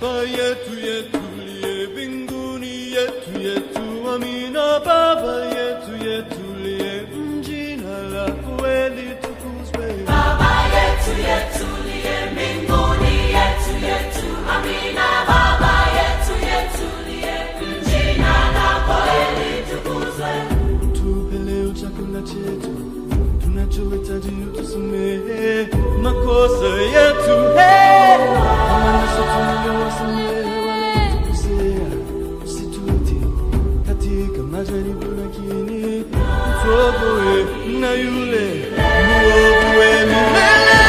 Baba yetu yetu liye mbinguni, yetu yetu amina. Baba yetu yetu liye, jina lako litukuzwe. Baba yetu yetu liye mbinguni, yetu yetu amina. Baba yetu yetu liye, jina lako litukuzwe. Tupe leo chakula chetu, tunachohitaji utusamehe makosa yetu, kama nasi tunavyowasamehe waliotukosea, usitutie katika majaribu, lakini utuokoe na yule mwovu wa milele.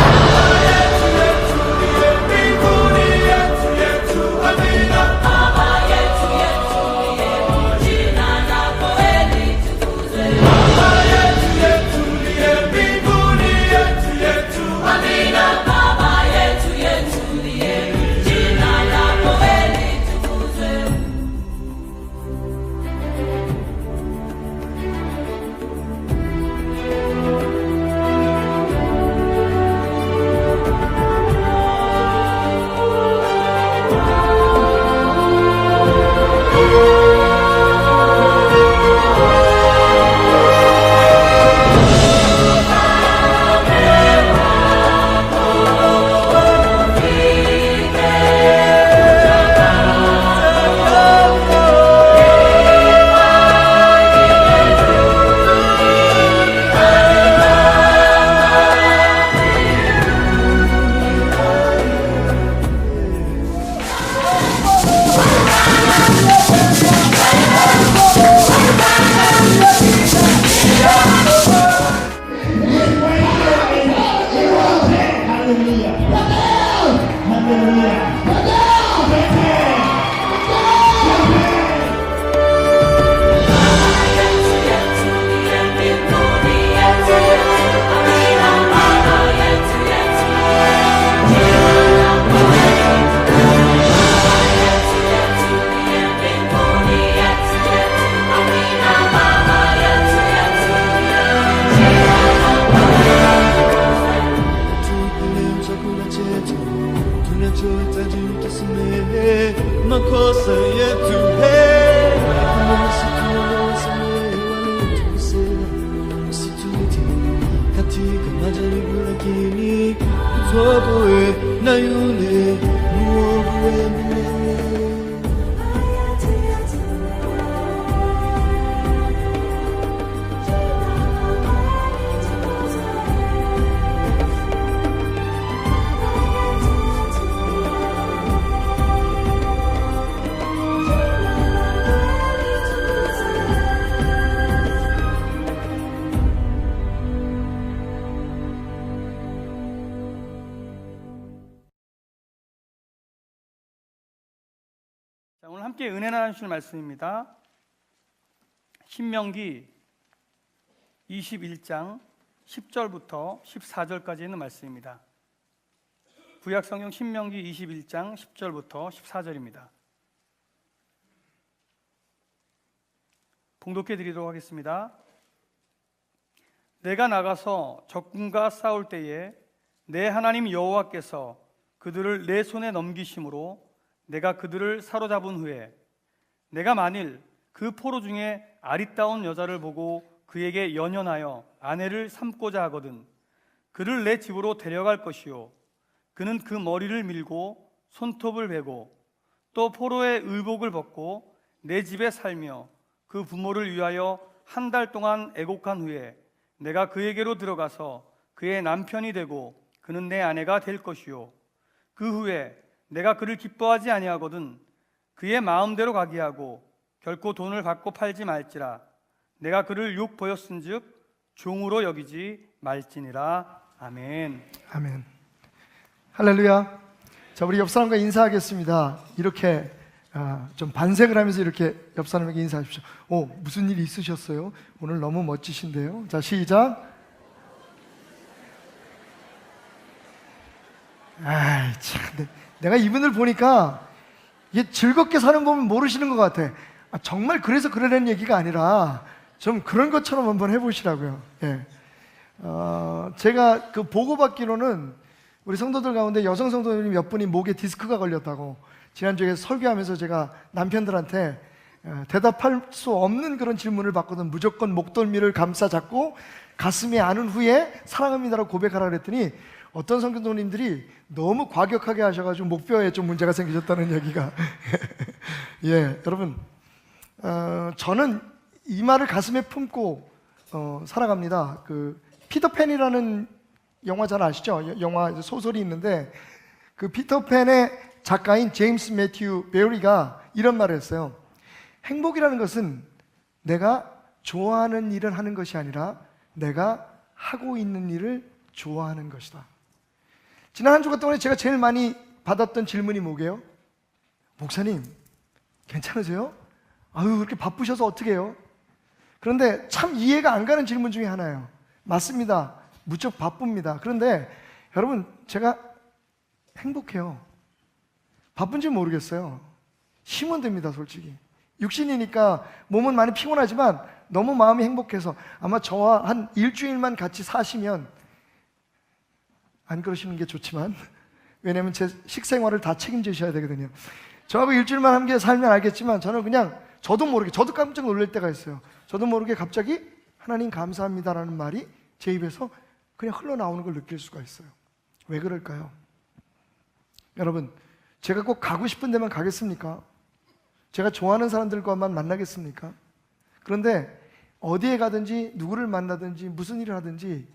Baba yetu yetu liye mbinguni, yetu yetu amina. Baba yetu yetu liye, jina lako litukuzwe. Baba yetu yetu liye mbinguni, yetu yetu Amina. Baba yetu yetu liye, jina lako litukuzwe. tunachohitaji utusamehe makosa yetu, kama nasi tunavyowasamehe waliotukosea, usitutie katika majaribu, lakini utuokoe na yule mwovu wa milele. 자, 오늘 함께 은혜 나누실 말씀입니다. 신명기 21장 10절부터 14절까지 있는 말씀입니다. 구약성경 신명기 21장 10절부터 14절입니다. 봉독해 드리도록 하겠습니다. 내가 나가서 적군과 싸울 때에 내 하나님 여호와께서 그들을 내 손에 넘기심으로 내가 그들을 사로잡은 후에 내가 만일 그 포로 중에 아리따운 여자를 보고 그에게 연연하여 아내를 삼고자 하거든 그를 내 집으로 데려갈 것이요 그는 그 머리를 밀고 손톱을 베고 또 포로의 의복을 벗고 내 집에 살며 그 부모를 위하여 한 달 동안 애곡한 후에 내가 그에게로 들어가서 그의 남편이 되고 그는 내 아내가 될 것이요 그 후에 내가 그를 기뻐하지 아니하거든 그의 마음대로 가게 하고 결코 돈을 받고 팔지 말지라 내가 그를 육 보였은즉 종으로 여기지 말지니라. 아멘. 아멘. 할렐루야. 자, 우리 옆 사람과 인사하겠습니다. 이렇게 좀 반색을 하면서 이렇게 옆 사람에게 인사하십시오. 오, 무슨 일이 있으셨어요? 오늘 너무 멋지신데요. 자, 시작. 아이, 참, 내가 이분을 보니까 이게 즐겁게 사는 법을 모르시는 것 같아. 정말 그래서 그러려는 얘기가 아니라 좀 그런 것처럼 한번 해보시라고요. 예. 제가 그 보고받기로는 우리 성도들 가운데 여성 성도들이 몇 분이 목에 디스크가 걸렸다고 지난주에 설교하면서 제가 남편들한테 대답할 수 없는 그런 질문을 받거든. 무조건 목덜미를 감싸 잡고 가슴에 안은 후에 사랑합니다라고 고백하라 그랬더니 어떤 성도님들이 너무 과격하게 하셔가지고 목뼈에 좀 문제가 생기셨다는 얘기가 예, 여러분 저는 이 말을 가슴에 품고 살아갑니다. 그 피터팬이라는 영화 잘 아시죠? 영화 소설이 있는데 그 피터팬의 작가인 제임스 매튜 베리가 이런 말을 했어요. 행복이라는 것은 내가 좋아하는 일을 하는 것이 아니라 내가 하고 있는 일을 좋아하는 것이다. 지난 한 주간 동안에 제가 제일 많이 받았던 질문이 뭐게요? 목사님, 괜찮으세요? 아유, 그렇게 바쁘셔서 어떻게 해요? 그런데 참 이해가 안 가는 질문 중에 하나예요. 맞습니다. 무척 바쁩니다. 그런데 여러분, 제가 행복해요. 바쁜지 모르겠어요. 쉬면 됩니다, 솔직히. 육신이니까 몸은 많이 피곤하지만 너무 마음이 행복해서 아마 저와 한 일주일만 같이 사시면 안 그러시는 게 좋지만 왜냐하면 제 식생활을 다 책임지셔야 되거든요. 저하고 일주일만 함께 살면 알겠지만 저는 그냥 저도 모르게 저도 깜짝 놀랄 때가 있어요. 저도 모르게 갑자기 하나님 감사합니다라는 말이 제 입에서 그냥 흘러나오는 걸 느낄 수가 있어요. 왜 그럴까요? 여러분, 제가 꼭 가고 싶은 데만 가겠습니까? 제가 좋아하는 사람들과만 만나겠습니까? 그런데 어디에 가든지 누구를 만나든지 무슨 일을 하든지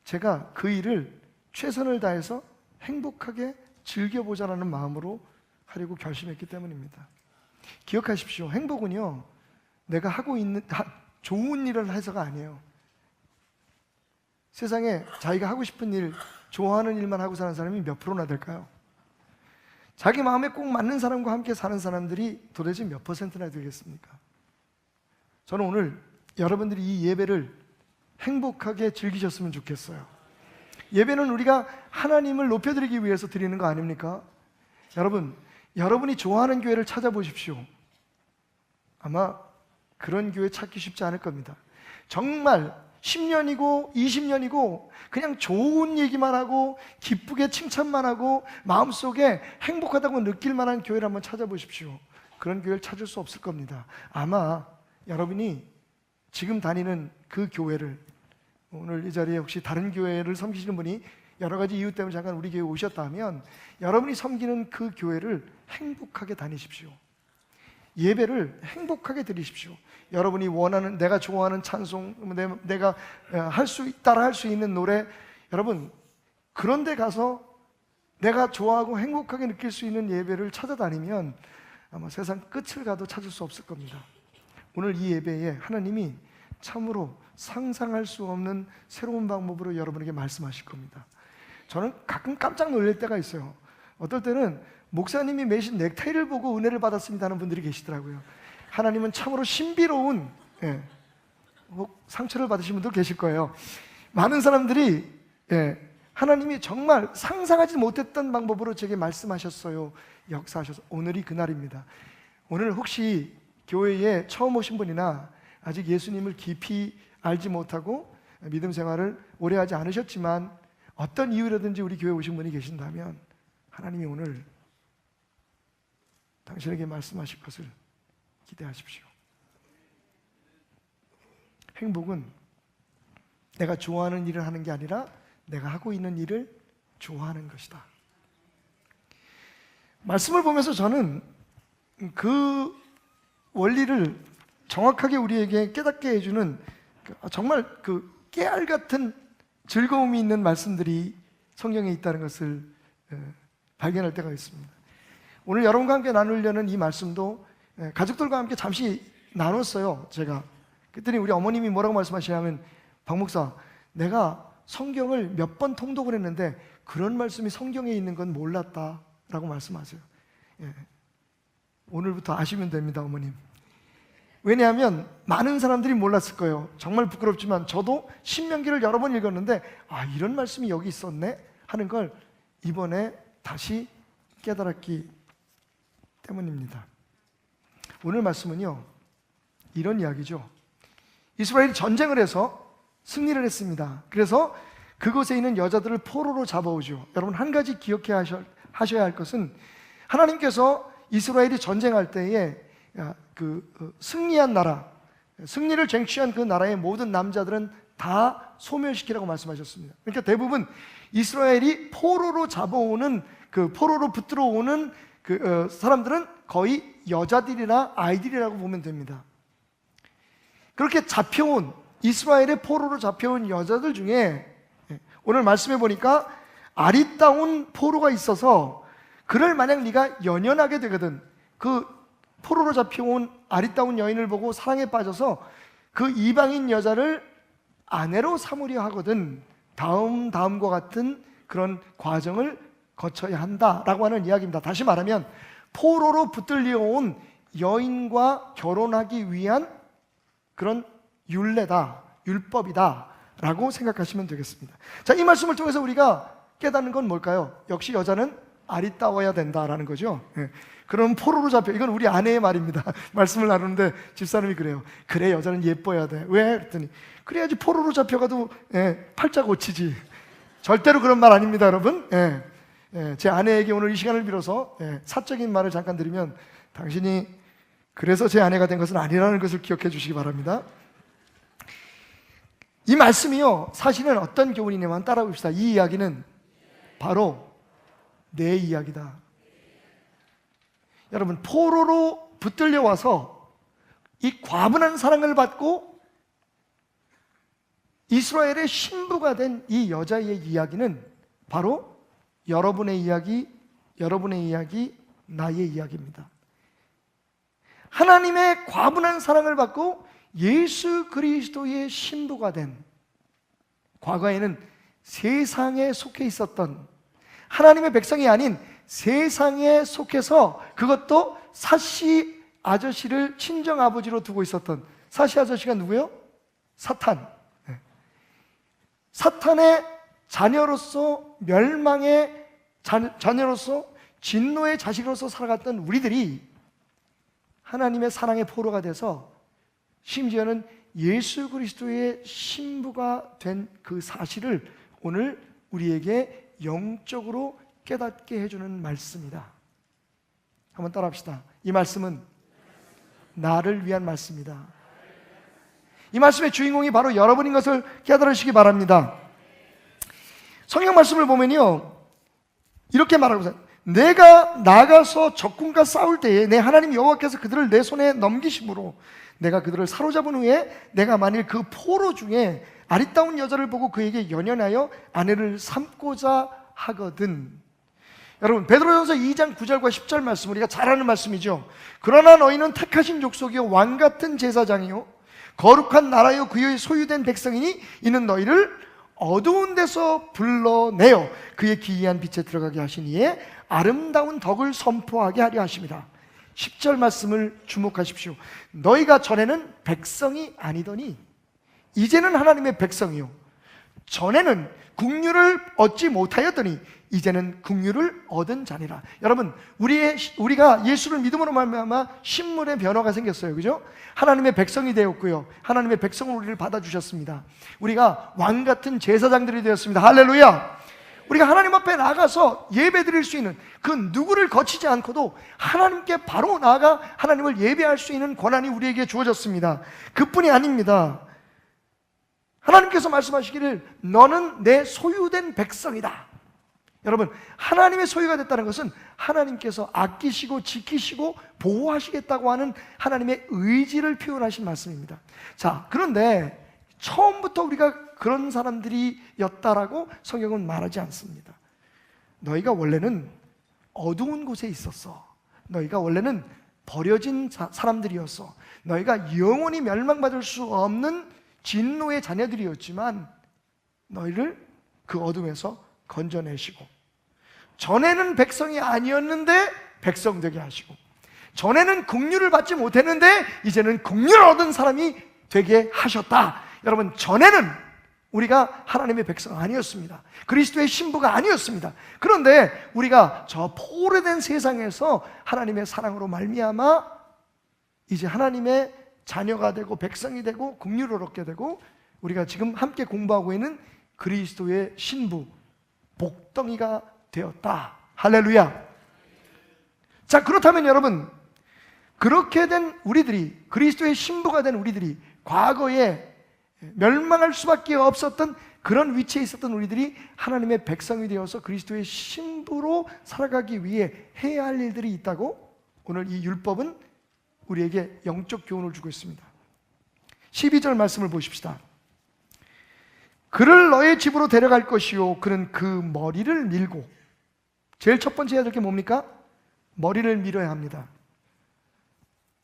제가 그 일을 최선을 다해서 행복하게 즐겨보자라는 마음으로 하려고 결심했기 때문입니다. 기억하십시오. 행복은요, 내가 하고 있는 좋은 일을 해서가 아니에요. 세상에 자기가 하고 싶은 일, 좋아하는 일만 하고 사는 사람이 몇 프로나 될까요? 자기 마음에 꼭 맞는 사람과 함께 사는 사람들이 도대체 몇 퍼센트나 되겠습니까? 저는 오늘 여러분들이 이 예배를 행복하게 즐기셨으면 좋겠어요. 예배는 우리가 하나님을 높여드리기 위해서 드리는 거 아닙니까? 여러분, 여러분이 좋아하는 교회를 찾아보십시오. 아마 그런 교회 찾기 쉽지 않을 겁니다. 정말 10년이고 20년이고 그냥 좋은 얘기만 하고 기쁘게 칭찬만 하고 마음속에 행복하다고 느낄 만한 교회를 한번 찾아보십시오. 그런 교회를 찾을 수 없을 겁니다. 아마 여러분이 지금 다니는 그 교회를, 오늘 이 자리에 혹시 다른 교회를 섬기시는 분이 여러 가지 이유 때문에 잠깐 우리 교회에 오셨다면 여러분이 섬기는 그 교회를 행복하게 다니십시오. 예배를 행복하게 드리십시오. 여러분이 원하는, 내가 좋아하는 찬송, 내가 따라 할 수 있는 노래, 여러분 그런 데 가서 내가 좋아하고 행복하게 느낄 수 있는 예배를 찾아다니면 아마 세상 끝을 가도 찾을 수 없을 겁니다. 오늘 이 예배에 하나님이 참으로 상상할 수 없는 새로운 방법으로 여러분에게 말씀하실 겁니다. 저는 가끔 깜짝 놀랄 때가 있어요. 어떨 때는 목사님이 매신 넥타이를 보고 은혜를 받았습니다 하는 분들이 계시더라고요. 하나님은 참으로 신비로운, 상처를 받으신 분도 계실 거예요. 많은 사람들이 하나님이 정말 상상하지 못했던 방법으로 제게 말씀하셨어요. 역사하셔서 오늘이 그날입니다. 오늘 혹시 교회에 처음 오신 분이나 아직 예수님을 깊이 알지 못하고 믿음 생활을 오래 하지 않으셨지만 어떤 이유라든지 우리 교회에 오신 분이 계신다면 하나님이 오늘 당신에게 말씀하실 것을 기대하십시오. 행복은 내가 좋아하는 일을 하는 게 아니라 내가 하고 있는 일을 좋아하는 것이다. 말씀을 보면서 저는 그 원리를 정확하게 우리에게 깨닫게 해주는 정말 그 깨알 같은 즐거움이 있는 말씀들이 성경에 있다는 것을 발견할 때가 있습니다. 오늘 여러분과 함께 나누려는 이 말씀도 가족들과 함께 잠시 나눴어요. 제가 그랬더니 우리 어머님이 뭐라고 말씀하시냐면, 박 목사, 내가 성경을 몇 번 통독을 했는데 그런 말씀이 성경에 있는 건 몰랐다라고 말씀하세요. 오늘부터 아시면 됩니다, 어머님. 왜냐하면 많은 사람들이 몰랐을 거예요. 정말 부끄럽지만 저도 신명기를 여러 번 읽었는데 이런 말씀이 여기 있었네 하는 걸 이번에 다시 깨달았기 때문입니다. 오늘 말씀은요, 이런 이야기죠. 이스라엘이 전쟁을 해서 승리를 했습니다. 그래서 그곳에 있는 여자들을 포로로 잡아오죠. 여러분, 한 가지 하셔야 할 것은 하나님께서 이스라엘이 전쟁할 때에 승리한 나라, 승리를 쟁취한 그 나라의 모든 남자들은 다 소멸시키라고 말씀하셨습니다. 그러니까 대부분 이스라엘이 포로로 잡아오는, 포로로 붙들어 오는 사람들은 거의 여자들이나 아이들이라고 보면 됩니다. 그렇게 잡혀온, 이스라엘의 포로로 잡혀온 여자들 중에 오늘 말씀해 보니까 아리따운 포로가 있어서 그를 만약 네가 연연하게 되거든, 그 포로로 잡혀온 아리따운 여인을 보고 사랑에 빠져서 그 이방인 여자를 아내로 삼으려 하거든 다음과 같은 그런 과정을 거쳐야 한다라고 하는 이야기입니다. 다시 말하면 포로로 붙들려 온 여인과 결혼하기 위한 그런 율례다, 율법이다 라고 생각하시면 되겠습니다. 자, 이 말씀을 통해서 우리가 깨닫는 건 뭘까요? 역시 여자는 아리따워야 된다라는 거죠. 그럼 포로로 잡혀, 이건 우리 아내의 말입니다. 말씀을 나누는데 집사람이 그래요. 그래, 여자는 예뻐야 돼. 왜? 그랬더니 그래야지 포로로 잡혀가도 팔자 고치지. 절대로 그런 말 아닙니다, 여러분. 제 아내에게 오늘 이 시간을 빌어서 사적인 말을 잠깐 드리면, 당신이 그래서 제 아내가 된 것은 아니라는 것을 기억해 주시기 바랍니다. 이 말씀이요, 사실은 어떤 교훈이냐면 따라봅시다. 이 이야기는 바로 내 이야기다. 여러분, 포로로 붙들려 와서 이 과분한 사랑을 받고 이스라엘의 신부가 된 이 여자의 이야기는 바로 여러분의 이야기, 나의 이야기입니다. 하나님의 과분한 사랑을 받고 예수 그리스도의 신부가 된, 과거에는 세상에 속해 있었던 하나님의 백성이 아닌 세상에 속해서, 그것도 사시 아저씨를 친정 아버지로 두고 있었던, 사시 아저씨가 누구예요? 사탄. 사탄의 자녀로서, 멸망의 자녀로서, 진노의 자식으로서 살아갔던 우리들이 하나님의 사랑의 포로가 돼서 심지어는 예수 그리스도의 신부가 된 그 사실을 오늘 우리에게 영적으로 깨닫게 해주는 말씀이다. 한번 따라합시다. 이 말씀은 나를 위한 말씀이다. 이 말씀의 주인공이 바로 여러분인 것을 깨달으시기 바랍니다. 성경 말씀을 보면요, 이렇게 말하고 있어요. 내가 나가서 적군과 싸울 때에 내 하나님 여호와께서 그들을 내 손에 넘기심으로 내가 그들을 사로잡은 후에 내가 만일 그 포로 중에 아리따운 여자를 보고 그에게 연연하여 아내를 삼고자 하거든. 여러분, 베드로전서 2장 9절과 10절 말씀, 우리가 잘 아는 말씀이죠. 그러나 너희는 택하신 족속이요 왕같은 제사장이요 거룩한 나라요 그의 소유된 백성이니 이는 너희를 어두운 데서 불러내어 그의 기이한 빛에 들어가게 하신 이에 아름다운 덕을 선포하게 하려 하십니다. 10절 말씀을 주목하십시오. 너희가 전에는 백성이 아니더니 이제는 하나님의 백성이요 전에는 국류를 얻지 못하였더니 이제는 국류를 얻은 자니라. 여러분, 우리가 예수를 믿음으로 말미암아 신분의 변화가 생겼어요. 그죠? 하나님의 백성이 되었고요, 하나님의 백성으로 우리를 받아주셨습니다. 우리가 왕같은 제사장들이 되었습니다. 할렐루야. 우리가 하나님 앞에 나가서 예배 드릴 수 있는, 그 누구를 거치지 않고도 하나님께 바로 나아가 하나님을 예배할 수 있는 권한이 우리에게 주어졌습니다. 그뿐이 아닙니다. 하나님께서 말씀하시기를 너는 내 소유된 백성이다. 여러분, 하나님의 소유가 됐다는 것은 하나님께서 아끼시고 지키시고 보호하시겠다고 하는 하나님의 의지를 표현하신 말씀입니다. 자, 그런데 처음부터 우리가 그런 사람들이었다라고 성경은 말하지 않습니다. 너희가 원래는 어두운 곳에 있었어. 너희가 원래는 버려진 사람들이었어. 너희가 영원히 멸망받을 수 없는 진노의 자녀들이었지만 너희를 그 어둠에서 건져내시고, 전에는 백성이 아니었는데 백성 되게 하시고, 전에는 국류를 받지 못했는데 이제는 국류를 얻은 사람이 되게 하셨다. 여러분, 전에는 우리가 하나님의 백성 아니었습니다. 그리스도의 신부가 아니었습니다. 그런데 우리가 저 포로된 세상에서 하나님의 사랑으로 말미암아 이제 하나님의 자녀가 되고 백성이 되고 국류를 얻게 되고, 우리가 지금 함께 공부하고 있는 그리스도의 신부, 복덩이가 되었다. 할렐루야. 자, 그렇다면 여러분, 그렇게 된 우리들이, 그리스도의 신부가 된 우리들이, 과거에 멸망할 수밖에 없었던 그런 위치에 있었던 우리들이 하나님의 백성이 되어서 그리스도의 신부로 살아가기 위해 해야 할 일들이 있다고 오늘 이 율법은 우리에게 영적 교훈을 주고 있습니다. 12절 말씀을 보십시다. 그를 너의 집으로 데려갈 것이요 그는 그 머리를 밀고, 제일 첫 번째 해야 될 게 뭡니까? 머리를 밀어야 합니다.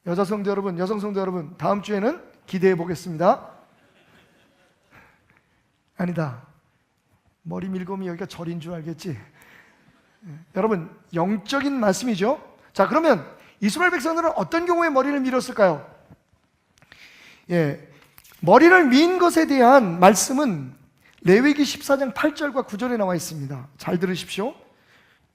여자 성도 여러분, 여성 성도 여러분, 다음 주에는 기대해 보겠습니다. 아니다, 머리 밀고 오면 여기가 절인 줄 알겠지? 여러분, 영적인 말씀이죠. 자, 그러면 이스라엘 백성들은 어떤 경우에 머리를 밀었을까요? 머리를 민 것에 대한 말씀은 레위기 14장 8절과 9절에 나와 있습니다. 잘 들으십시오.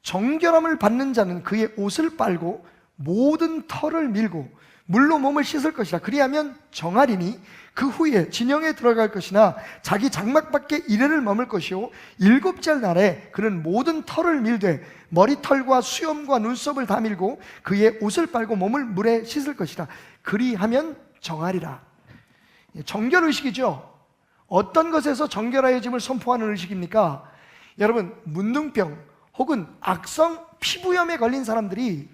정결함을 받는 자는 그의 옷을 빨고 모든 털을 밀고 물로 몸을 씻을 것이라. 그리하면 정하리니 그 후에 진영에 들어갈 것이나 자기 장막 밖에 이래를 머물 것이요 일곱째 날에 그는 모든 털을 밀되 머리털과 수염과 눈썹을 다 밀고 그의 옷을 빨고 몸을 물에 씻을 것이라. 그리하면 정하리라. 정결의식이죠. 어떤 것에서 정결하여짐을 선포하는 의식입니까? 여러분, 문둥병 혹은 악성 피부염에 걸린 사람들이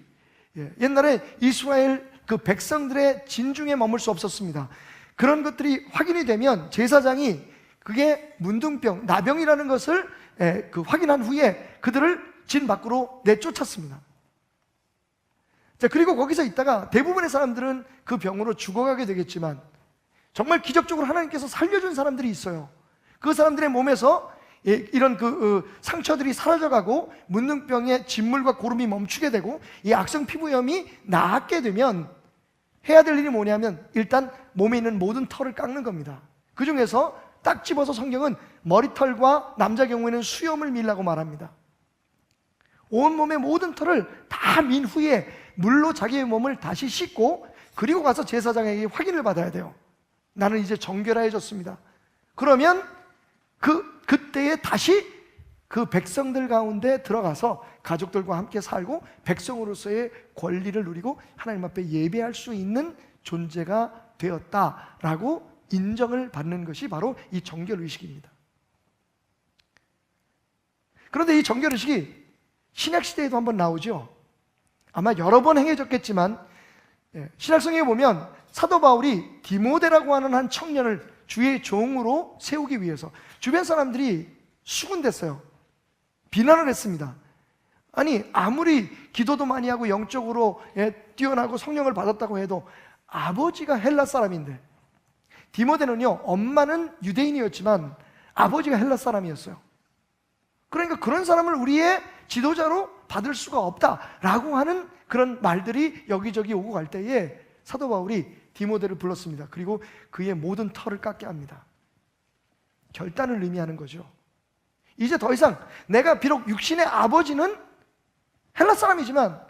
옛날에 이스라엘 그 백성들의 진중에 머물 수 없었습니다. 그런 것들이 확인이 되면 제사장이 그게 문둥병, 나병이라는 것을 확인한 후에 그들을 진 밖으로 내쫓았습니다. 자, 그리고 거기서 있다가 대부분의 사람들은 그 병으로 죽어가게 되겠지만 정말 기적적으로 하나님께서 살려준 사람들이 있어요. 그 사람들의 몸에서 이런 상처들이 사라져가고 문둥병의 진물과 고름이 멈추게 되고 이 악성 피부염이 나았게 되면 해야 될 일이 뭐냐면 일단 몸에 있는 모든 털을 깎는 겁니다. 그 중에서 딱 집어서 성경은 머리털과 남자 경우에는 수염을 밀라고 말합니다. 온몸의 모든 털을 다 민 후에 물로 자기의 몸을 다시 씻고 그리고 가서 제사장에게 확인을 받아야 돼요. 나는 이제 정결해졌습니다. 그러면 그때에 다시 그 백성들 가운데 들어가서 가족들과 함께 살고 백성으로서의 권리를 누리고 하나님 앞에 예배할 수 있는 존재가 되었다라고 인정을 받는 것이 바로 이 정결의식입니다. 그런데 이 정결의식이 신약시대에도 한번 나오죠. 아마 여러 번 행해졌겠지만 신약성경에 보면 사도 바울이 디모데라고 하는 한 청년을 주의 종으로 세우기 위해서 주변 사람들이 수군댔어요. 비난을 했습니다. 아니, 아무리 기도도 많이 하고 영적으로 뛰어나고 성령을 받았다고 해도 아버지가 헬라 사람인데, 디모데는요 엄마는 유대인이었지만 아버지가 헬라 사람이었어요. 그러니까 그런 사람을 우리의 지도자로 받을 수가 없다라고 하는 그런 말들이 여기저기 오고 갈 때에 사도 바울이 디모데를 불렀습니다. 그리고 그의 모든 털을 깎게 합니다. 결단을 의미하는 거죠. 이제 더 이상 내가 비록 육신의 아버지는 헬라 사람이지만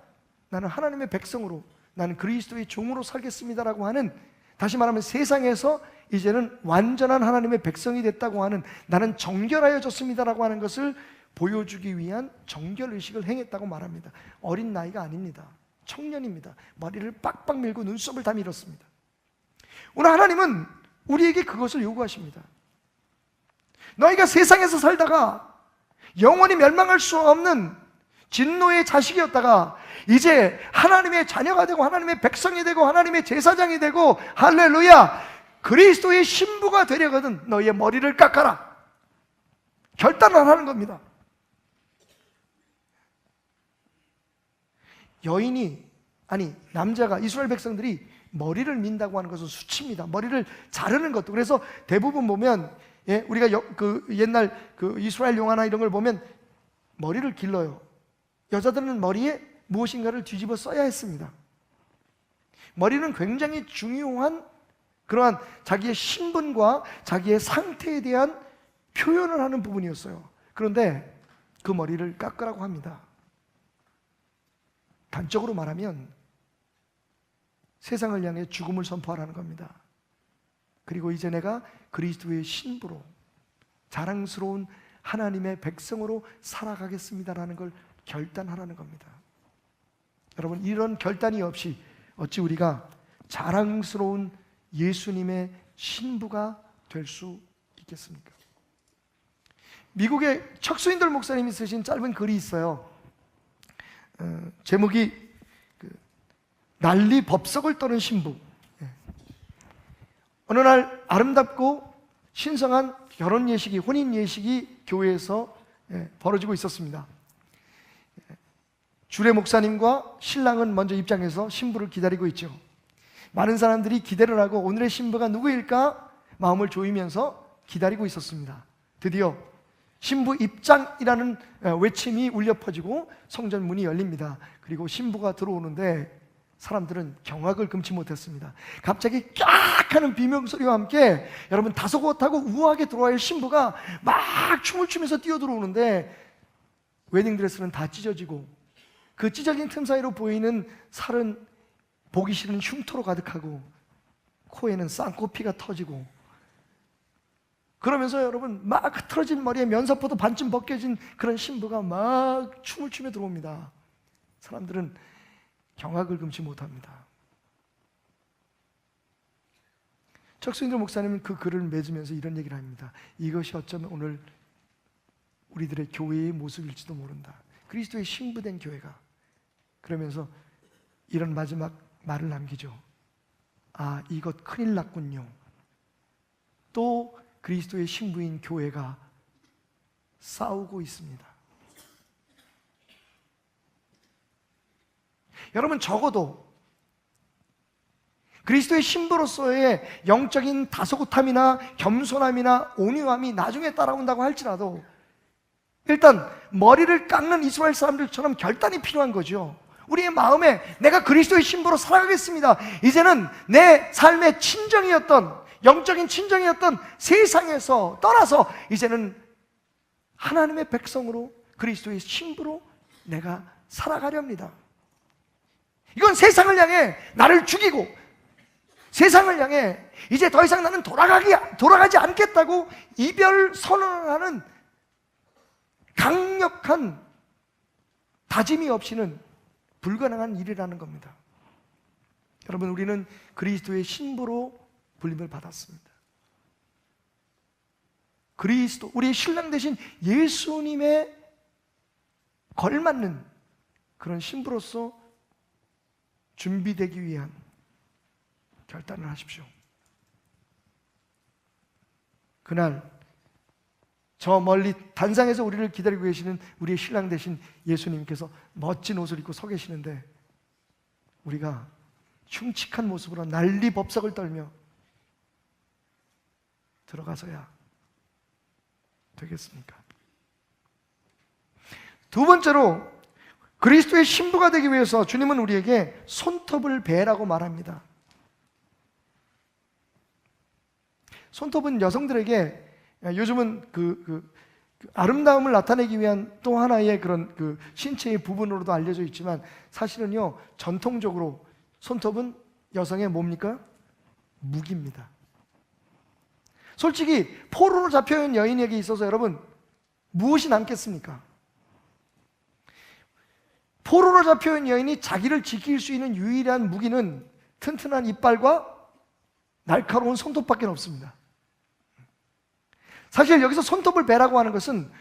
나는 하나님의 백성으로, 나는 그리스도의 종으로 살겠습니다라고 하는, 다시 말하면 세상에서 이제는 완전한 하나님의 백성이 됐다고 하는, 나는 정결하여졌습니다라고 하는 것을 보여주기 위한 정결의식을 행했다고 말합니다. 어린 나이가 아닙니다. 청년입니다. 머리를 빡빡 밀고 눈썹을 다 밀었습니다. 오늘 하나님은 우리에게 그것을 요구하십니다. 너희가 세상에서 살다가 영원히 멸망할 수 없는 진노의 자식이었다가 이제 하나님의 자녀가 되고 하나님의 백성이 되고 하나님의 제사장이 되고, 할렐루야, 그리스도의 신부가 되려거든 너희의 머리를 깎아라. 결단을 하는 겁니다. 남자가, 이스라엘 백성들이 머리를 민다고 하는 것은 수치입니다. 머리를 자르는 것도. 그래서 대부분 보면 우리가 옛날 이스라엘 영화나 이런 걸 보면 머리를 길러요. 여자들은 머리에 무엇인가를 뒤집어 써야 했습니다. 머리는 굉장히 중요한 그러한 자기의 신분과 자기의 상태에 대한 표현을 하는 부분이었어요. 그런데 그 머리를 깎으라고 합니다. 단적으로 말하면 세상을 향해 죽음을 선포하라는 겁니다. 그리고 이제 내가 그리스도의 신부로 자랑스러운 하나님의 백성으로 살아가겠습니다라는 걸 결단하라는 겁니다. 여러분, 이런 결단이 없이 어찌 우리가 자랑스러운 예수님의 신부가 될 수 있겠습니까? 미국의 척수인들 목사님이 쓰신 짧은 글이 있어요. 제목이 난리 법석을 떠는 신부. 어느 날 아름답고 신성한 결혼 예식이, 혼인 예식이 교회에서 벌어지고 있었습니다. 주례 목사님과 신랑은 먼저 입장해서 신부를 기다리고 있죠. 많은 사람들이 기대를 하고 오늘의 신부가 누구일까 마음을 조이면서 기다리고 있었습니다. 드디어 신부 입장이라는 외침이 울려 퍼지고 성전 문이 열립니다. 그리고 신부가 들어오는데 사람들은 경악을 금치 못했습니다. 갑자기 깍 하는 비명소리와 함께 여러분 다소곳하고 우아하게 들어와야 할 신부가 막 춤을 추면서 뛰어 들어오는데 웨딩드레스는 다 찢어지고 그 찢어진 틈 사이로 보이는 살은 보기 싫은 흉터로 가득하고 코에는 쌍코피가 터지고 그러면서 여러분 막 흐트러진 머리에 면사포도 반쯤 벗겨진 그런 신부가 막 춤을 추며 들어옵니다. 사람들은 경악을 금치 못합니다. 척수인들 목사님은 그 글을 맺으면서 이런 얘기를 합니다. 이것이 어쩌면 오늘 우리들의 교회의 모습일지도 모른다. 그리스도의 신부된 교회가. 그러면서 이런 마지막 말을 남기죠. 아, 이것 큰일 났군요. 또 그리스도의 신부인 교회가 싸우고 있습니다. 여러분, 적어도 그리스도의 신부로서의 영적인 다소곳함이나 겸손함이나 온유함이 나중에 따라온다고 할지라도 일단 머리를 깎는 이스라엘 사람들처럼 결단이 필요한 거죠. 우리의 마음에 내가 그리스도의 신부로 살아가겠습니다. 이제는 내 삶의 친정이었던, 영적인 친정이었던 세상에서 떠나서 이제는 하나님의 백성으로 그리스도의 신부로 내가 살아가려 합니다. 이건 세상을 향해 나를 죽이고 세상을 향해 이제 더 이상 나는 돌아가지 않겠다고 이별 선언을 하는 강력한 다짐이 없이는 불가능한 일이라는 겁니다. 여러분, 우리는 그리스도의 신부로 불림을 받았습니다. 그리스도, 우리의 신랑 되신 예수님의 걸맞는 그런 신부로서 준비되기 위한 결단을 하십시오. 그날 저 멀리 단상에서 우리를 기다리고 계시는 우리의 신랑 되신 예수님께서 멋진 옷을 입고 서 계시는데 우리가 흉측한 모습으로 난리 법석을 떨며 들어가서야 되겠습니까? 두 번째로 그리스도의 신부가 되기 위해서 주님은 우리에게 손톱을 베라고 말합니다. 손톱은 여성들에게 요즘은 그 아름다움을 나타내기 위한 또 하나의 그런 그 신체의 부분으로도 알려져 있지만 사실은요, 전통적으로 손톱은 여성의 뭡니까? 무기입니다. 솔직히 포로로 잡혀있는 여인에게 있어서 여러분 무엇이 남겠습니까? 포로로 잡혀있는 여인이 자기를 지킬 수 있는 유일한 무기는 튼튼한 이빨과 날카로운 손톱밖에 없습니다. 사실 여기서 손톱을 베라고 하는 것은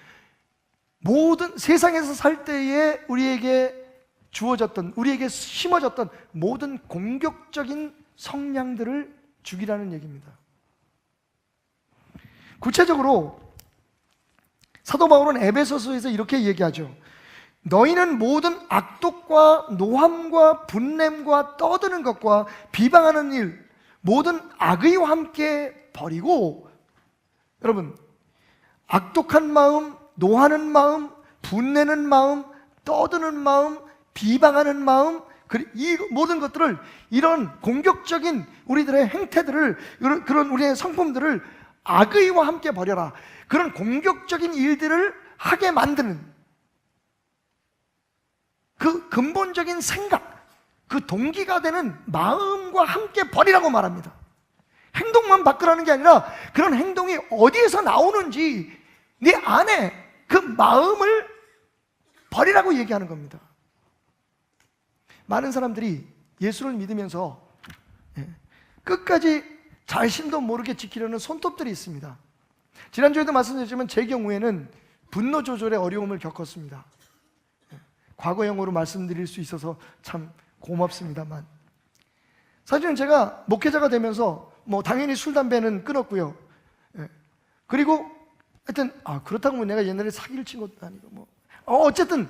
모든 세상에서 살 때에 우리에게 주어졌던, 우리에게 심어졌던 모든 공격적인 성향들을 죽이라는 얘기입니다. 구체적으로 사도 바울은 에베소서에서 이렇게 얘기하죠. 너희는 모든 악독과 노함과 분냄과 떠드는 것과 비방하는 일, 모든 악의와 함께 버리고, 여러분, 악독한 마음, 노하는 마음, 분내는 마음, 떠드는 마음, 비방하는 마음, 이 모든 것들을, 이런 공격적인 우리들의 행태들을, 그런 우리의 성품들을 악의와 함께 버려라. 그런 공격적인 일들을 하게 만드는 그 근본적인 생각, 그 동기가 되는 마음과 함께 버리라고 말합니다. 행동만 바꾸라는 게 아니라 그런 행동이 어디에서 나오는지 네 안에 그 마음을 버리라고 얘기하는 겁니다. 많은 사람들이 예수를 믿으면서 끝까지 자신도 모르게 지키려는 손톱들이 있습니다. 지난주에도 말씀드렸지만 제 경우에는 분노 조절의 어려움을 겪었습니다. 과거형으로 말씀드릴 수 있어서 참 고맙습니다만, 사실은 제가 목회자가 되면서 뭐 당연히 술, 담배는 끊었고요. 그리고 하여튼 그렇다고 뭐 내가 옛날에 사기를 친 것도 아니고 뭐 어쨌든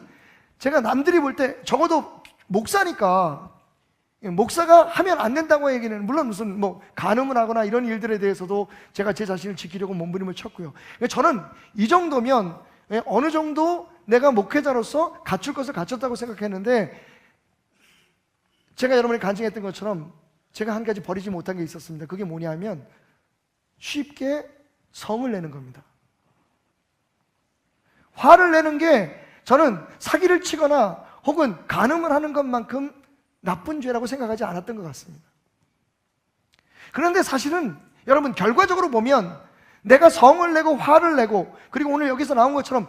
제가 남들이 볼 때 적어도 목사니까, 목사가 하면 안 된다고 얘기는, 물론 무슨 뭐 간음을 하거나 이런 일들에 대해서도 제가 제 자신을 지키려고 몸부림을 쳤고요. 저는 이 정도면 어느 정도 내가 목회자로서 갖출 것을 갖췄다고 생각했는데, 제가 여러분이 간증했던 것처럼 제가 한 가지 버리지 못한 게 있었습니다. 그게 뭐냐면 쉽게 성을 내는 겁니다. 화를 내는 게 저는 사기를 치거나 혹은 간음을 하는 것만큼 나쁜 죄라고 생각하지 않았던 것 같습니다. 그런데 사실은 여러분, 결과적으로 보면 내가 성을 내고 화를 내고, 그리고 오늘 여기서 나온 것처럼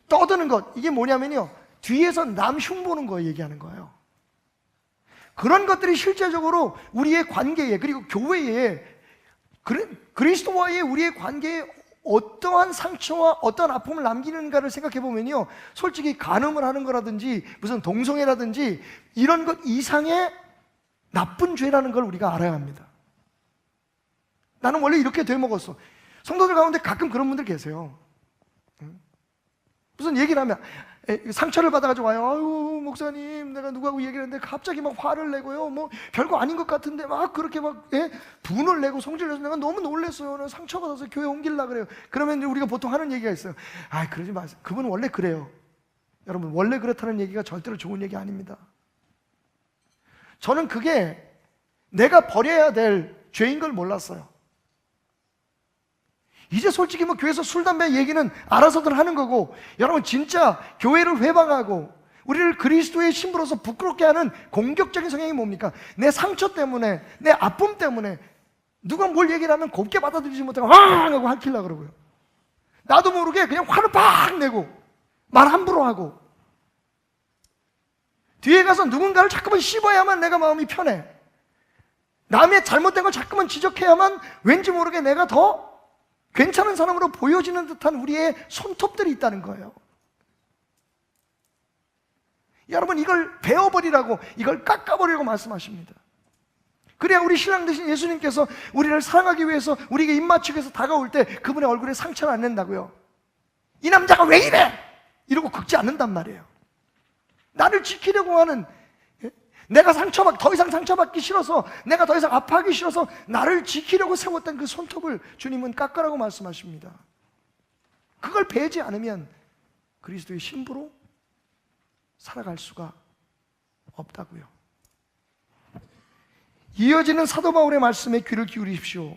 떠드는 것, 이게 뭐냐면요, 뒤에서 남 흉보는 거 얘기하는 거예요. 그런 것들이 실제적으로 우리의 관계에, 그리고 교회에, 그리스도와의 우리의 관계에 어떠한 상처와 어떠한 아픔을 남기는가를 생각해 보면요, 솔직히 간음을 하는 거라든지 무슨 동성애라든지 이런 것 이상의 나쁜 죄라는 걸 우리가 알아야 합니다. 나는 원래 이렇게 되먹었어. 성도들 가운데 가끔 그런 분들 계세요. 무슨 얘기를 하면 상처를 받아가지고 와요. 아유, 목사님, 내가 누구하고 얘기를 했는데 갑자기 막 화를 내고요, 뭐 별거 아닌 것 같은데 막 그렇게 막 분을 내고 성질을 내서 내가 너무 놀랬어요. 내가 상처받아서 교회 옮기려고 그래요. 그러면 우리가 보통 하는 얘기가 있어요. 그러지 마세요. 그분은 원래 그래요. 여러분, 원래 그렇다는 얘기가 절대로 좋은 얘기 아닙니다. 저는 그게 내가 버려야 될 죄인 걸 몰랐어요. 이제 솔직히 뭐 교회에서 술, 담배 얘기는 알아서들 하는 거고, 여러분 진짜 교회를 회방하고 우리를 그리스도의 신부로서 부끄럽게 하는 공격적인 성향이 뭡니까? 내 상처 때문에, 내 아픔 때문에 누가 뭘 얘기를 하면 곱게 받아들이지 못하고 황 하고 할킬라 그러고요. 나도 모르게 그냥 화를 팍 내고 말 함부로 하고, 뒤에 가서 누군가를 자꾸만 씹어야만 내가 마음이 편해. 남의 잘못된 걸 자꾸만 지적해야만 왠지 모르게 내가 더 괜찮은 사람으로 보여지는 듯한 우리의 손톱들이 있다는 거예요. 여러분, 이걸 베어버리라고, 이걸 깎아버리라고 말씀하십니다. 그래야 우리 신랑 되신 예수님께서 우리를 사랑하기 위해서 우리에게 입맞추기 위해서 다가올 때 그분의 얼굴에 상처를 안 낸다고요. 이 남자가 왜 이래? 이러고 긁지 않는단 말이에요. 나를 지키려고 하는, 내가 더 이상 상처받기 싫어서, 내가 더 이상 아파하기 싫어서 나를 지키려고 세웠던 그 손톱을 주님은 깎으라고 말씀하십니다. 그걸 베지 않으면 그리스도의 신부로 살아갈 수가 없다고요. 이어지는 사도 바울의 말씀에 귀를 기울이십시오.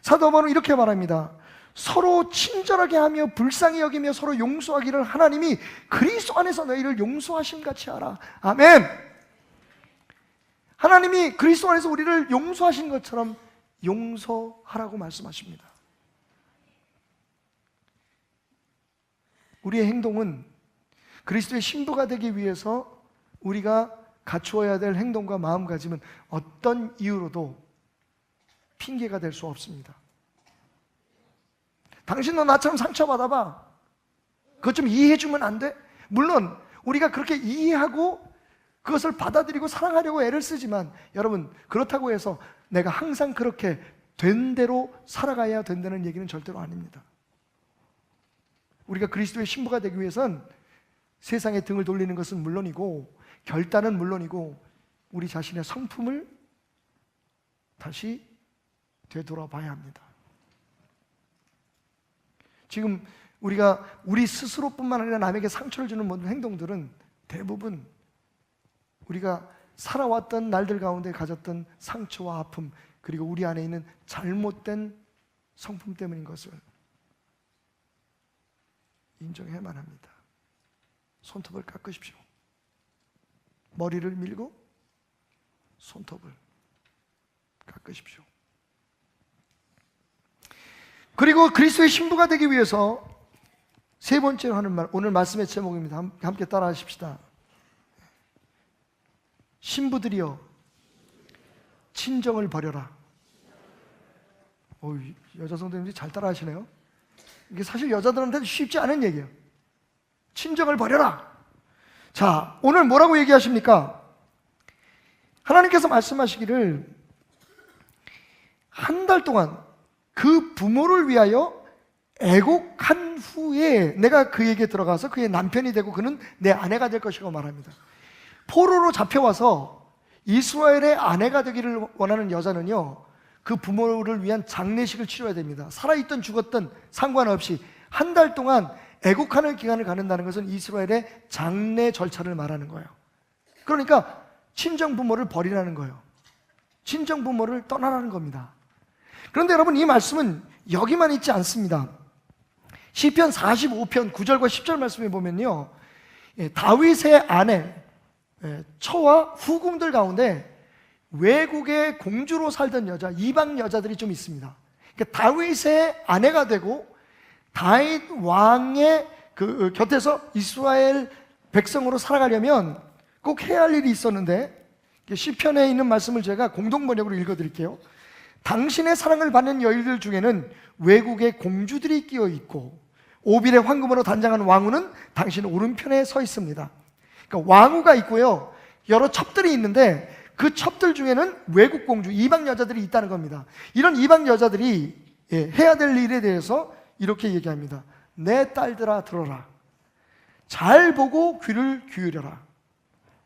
사도 바울은 이렇게 말합니다. 서로 친절하게 하며 불쌍히 여기며 서로 용서하기를 하나님이 그리스도 안에서 너희를 용서하심 같이 하라. 아멘. 하나님이 그리스도 안에서 우리를 용서하신 것처럼 용서하라고 말씀하십니다. 우리의 행동은 그리스도의 신부가 되기 위해서 우리가 갖추어야 될 행동과 마음가짐은 어떤 이유로도 핑계가 될 수 없습니다. 당신도 나처럼 상처받아봐. 그것 좀 이해해주면 안 돼? 물론 우리가 그렇게 이해하고 그것을 받아들이고 사랑하려고 애를 쓰지만, 여러분, 그렇다고 해서 내가 항상 그렇게 된 대로 살아가야 된다는 얘기는 절대로 아닙니다. 우리가 그리스도의 신부가 되기 위해선 세상에 등을 돌리는 것은 물론이고, 결단은 물론이고, 우리 자신의 성품을 다시 되돌아봐야 합니다. 지금 우리가 우리 스스로뿐만 아니라 남에게 상처를 주는 모든 행동들은 대부분 우리가 살아왔던 날들 가운데 가졌던 상처와 아픔, 그리고 우리 안에 있는 잘못된 성품 때문인 것을 인정해야만 합니다. 손톱을 깎으십시오. 머리를 밀고 손톱을 깎으십시오. 그리고 그리스도의 신부가 되기 위해서 세 번째로 하는 말, 오늘 말씀의 제목입니다. 함께 따라 하십시다. 신부들이여 친정을 버려라. 여자 성도님들이 잘 따라 하시네요. 이게 사실 여자들한테는 쉽지 않은 얘기예요. 친정을 버려라. 자, 오늘 뭐라고 얘기하십니까? 하나님께서 말씀하시기를 한 달 동안 그 부모를 위하여 애곡한 후에 내가 그에게 들어가서 그의 남편이 되고 그는 내 아내가 될 것이라고 말합니다. 포로로 잡혀와서 이스라엘의 아내가 되기를 원하는 여자는요, 그 부모를 위한 장례식을 치러야 됩니다. 살아있든 죽었든 상관없이 한 달 동안 애곡하는 기간을 갖는다는 것은 이스라엘의 장례 절차를 말하는 거예요. 그러니까 친정 부모를 버리라는 거예요. 친정 부모를 떠나라는 겁니다. 그런데 여러분, 이 말씀은 여기만 있지 않습니다. 시편 45편 9절과 10절 말씀에 보면요, 다윗의 아내 처와 후궁들 가운데 외국의 공주로 살던 여자, 이방 여자들이 좀 있습니다. 그러니까 다윗의 아내가 되고 다윗 왕의 그 곁에서 이스라엘 백성으로 살아가려면 꼭 해야 할 일이 있었는데, 시편에 있는 말씀을 제가 공동 번역으로 읽어드릴게요. 당신의 사랑을 받는 여인들 중에는 외국의 공주들이 끼어 있고 오빌의 황금으로 단장한 왕후는 당신 오른편에 서 있습니다. 그러니까 왕후가 있고요, 여러 첩들이 있는데 그 첩들 중에는 외국 공주, 이방 여자들이 있다는 겁니다. 이런 이방 여자들이 해야 될 일에 대해서 이렇게 얘기합니다. 내 딸들아 들어라. 잘 보고 귀를 기울여라.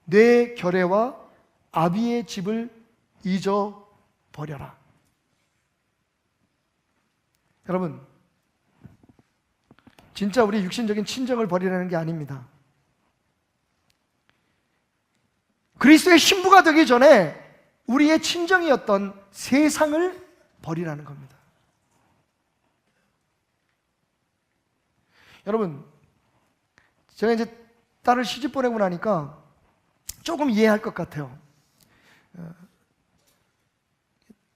내 결애와 아비의 집을 잊어버려라. 여러분, 진짜 우리 육신적인 친정을 버리라는 게 아닙니다. 그리스도의 신부가 되기 전에 우리의 친정이었던 세상을 버리라는 겁니다. 여러분, 제가 이제 딸을 시집 보내고 나니까 조금 이해할 것 같아요.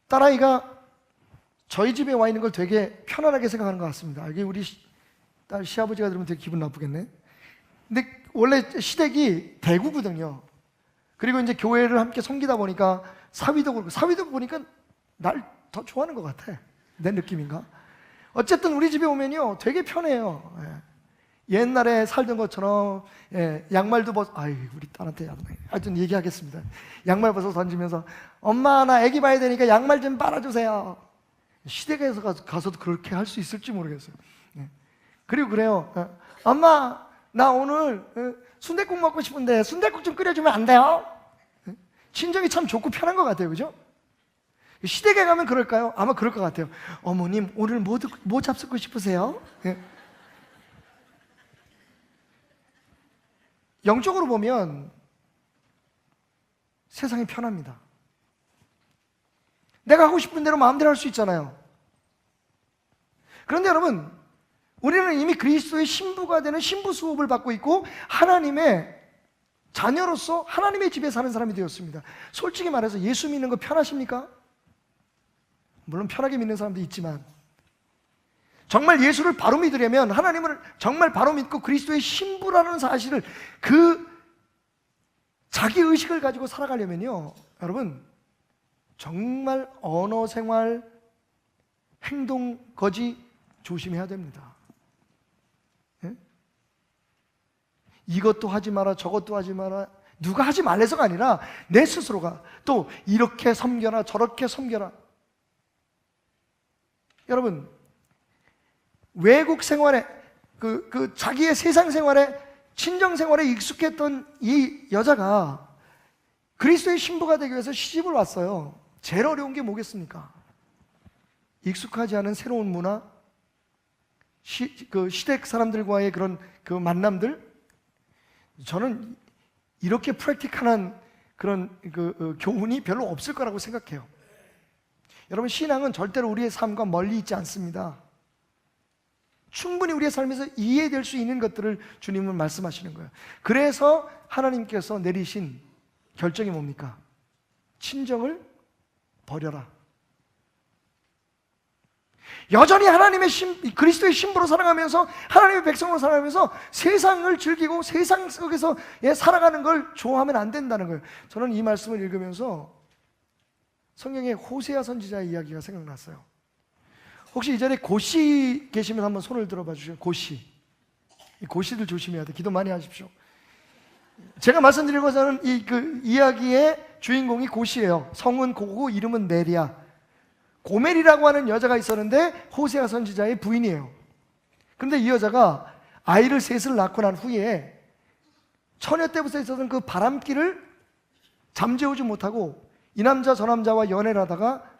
딸아이가 저희 집에 와 있는 걸 되게 편안하게 생각하는 것 같습니다. 이게 우리 딸 시아버지가 들으면 되게 기분 나쁘겠네. 근데 원래 시댁이 대구거든요. 그리고 이제 교회를 함께 섬기다 보니까 사위도 그렇고, 사위도 보니까 날 더 좋아하는 것 같아. 내 느낌인가? 어쨌든 우리 집에 오면요 되게 편해요. 옛날에 살던 것처럼 양말도 우리 딸한테 하여튼 얘기하겠습니다. 양말 벗어 던지면서 엄마 나 애기 봐야 되니까 양말 좀 빨아주세요. 시댁에서 가서도 그렇게 할 수 있을지 모르겠어요. 그리고 그래요. 엄마 나 오늘 순댓국 먹고 싶은데 순댓국 좀 끓여주면 안 돼요? 친정이 참 좋고 편한 것 같아요. 그죠? 시댁에 가면 그럴까요? 아마 그럴 것 같아요. 어머님 오늘 뭐 잡수고 싶으세요? 영적으로 보면 세상이 편합니다. 내가 하고 싶은 대로 마음대로 할 수 있잖아요. 그런데 여러분, 우리는 이미 그리스도의 신부가 되는 신부 수업을 받고 있고 하나님의 자녀로서 하나님의 집에 사는 사람이 되었습니다. 솔직히 말해서 예수 믿는 거 편하십니까? 물론 편하게 믿는 사람도 있지만 정말 예수를 바로 믿으려면, 하나님을 정말 바로 믿고 그리스도의 신부라는 사실을, 그 자기의식을 가지고 살아가려면요, 여러분 정말 언어 생활, 행동 거지 조심해야 됩니다. 이것도 하지 마라, 저것도 하지 마라, 누가 하지 말래서가 아니라 내 스스로가 또 이렇게 섬겨라, 저렇게 섬겨라. 여러분, 외국 생활에 그 자기의 세상 생활에, 친정 생활에 익숙했던 이 여자가 그리스도의 신부가 되기 위해서 시집을 왔어요. 제일 어려운 게 뭐겠습니까? 익숙하지 않은 새로운 문화, 그 시댁 사람들과의 그런 그 만남들. 저는 이렇게 프랙티컬한 그런 교훈이 별로 없을 거라고 생각해요. 여러분, 신앙은 절대로 우리의 삶과 멀리 있지 않습니다. 충분히 우리의 삶에서 이해될 수 있는 것들을 주님은 말씀하시는 거예요. 그래서 하나님께서 내리신 결정이 뭡니까? 친정을 버려라. 여전히 하나님의 그리스도의 신부로 살아가면서 하나님의 백성으로 살아가면서 세상을 즐기고 세상 속에서 살아가는 걸 좋아하면 안 된다는 거예요. 저는 이 말씀을 읽으면서 성경에 호세아 선지자의 이야기가 생각났어요. 혹시 이 자리에 고시 계시면 한번 손을 들어봐 주시죠. 고시. 이 고시들 조심해야 돼. 기도 많이 하십시오. 제가 말씀드린 것은 그 이야기의 주인공이 고시예요. 성은 고고 이름은 메리야. 고멜이라고 하는 여자가 있었는데 호세아 선지자의 부인이에요. 그런데 이 여자가 아이를 셋을 낳고 난 후에 처녀 때부터 있었던 그 바람길을 잠재우지 못하고 이 남자 저 남자와 연애를 하다가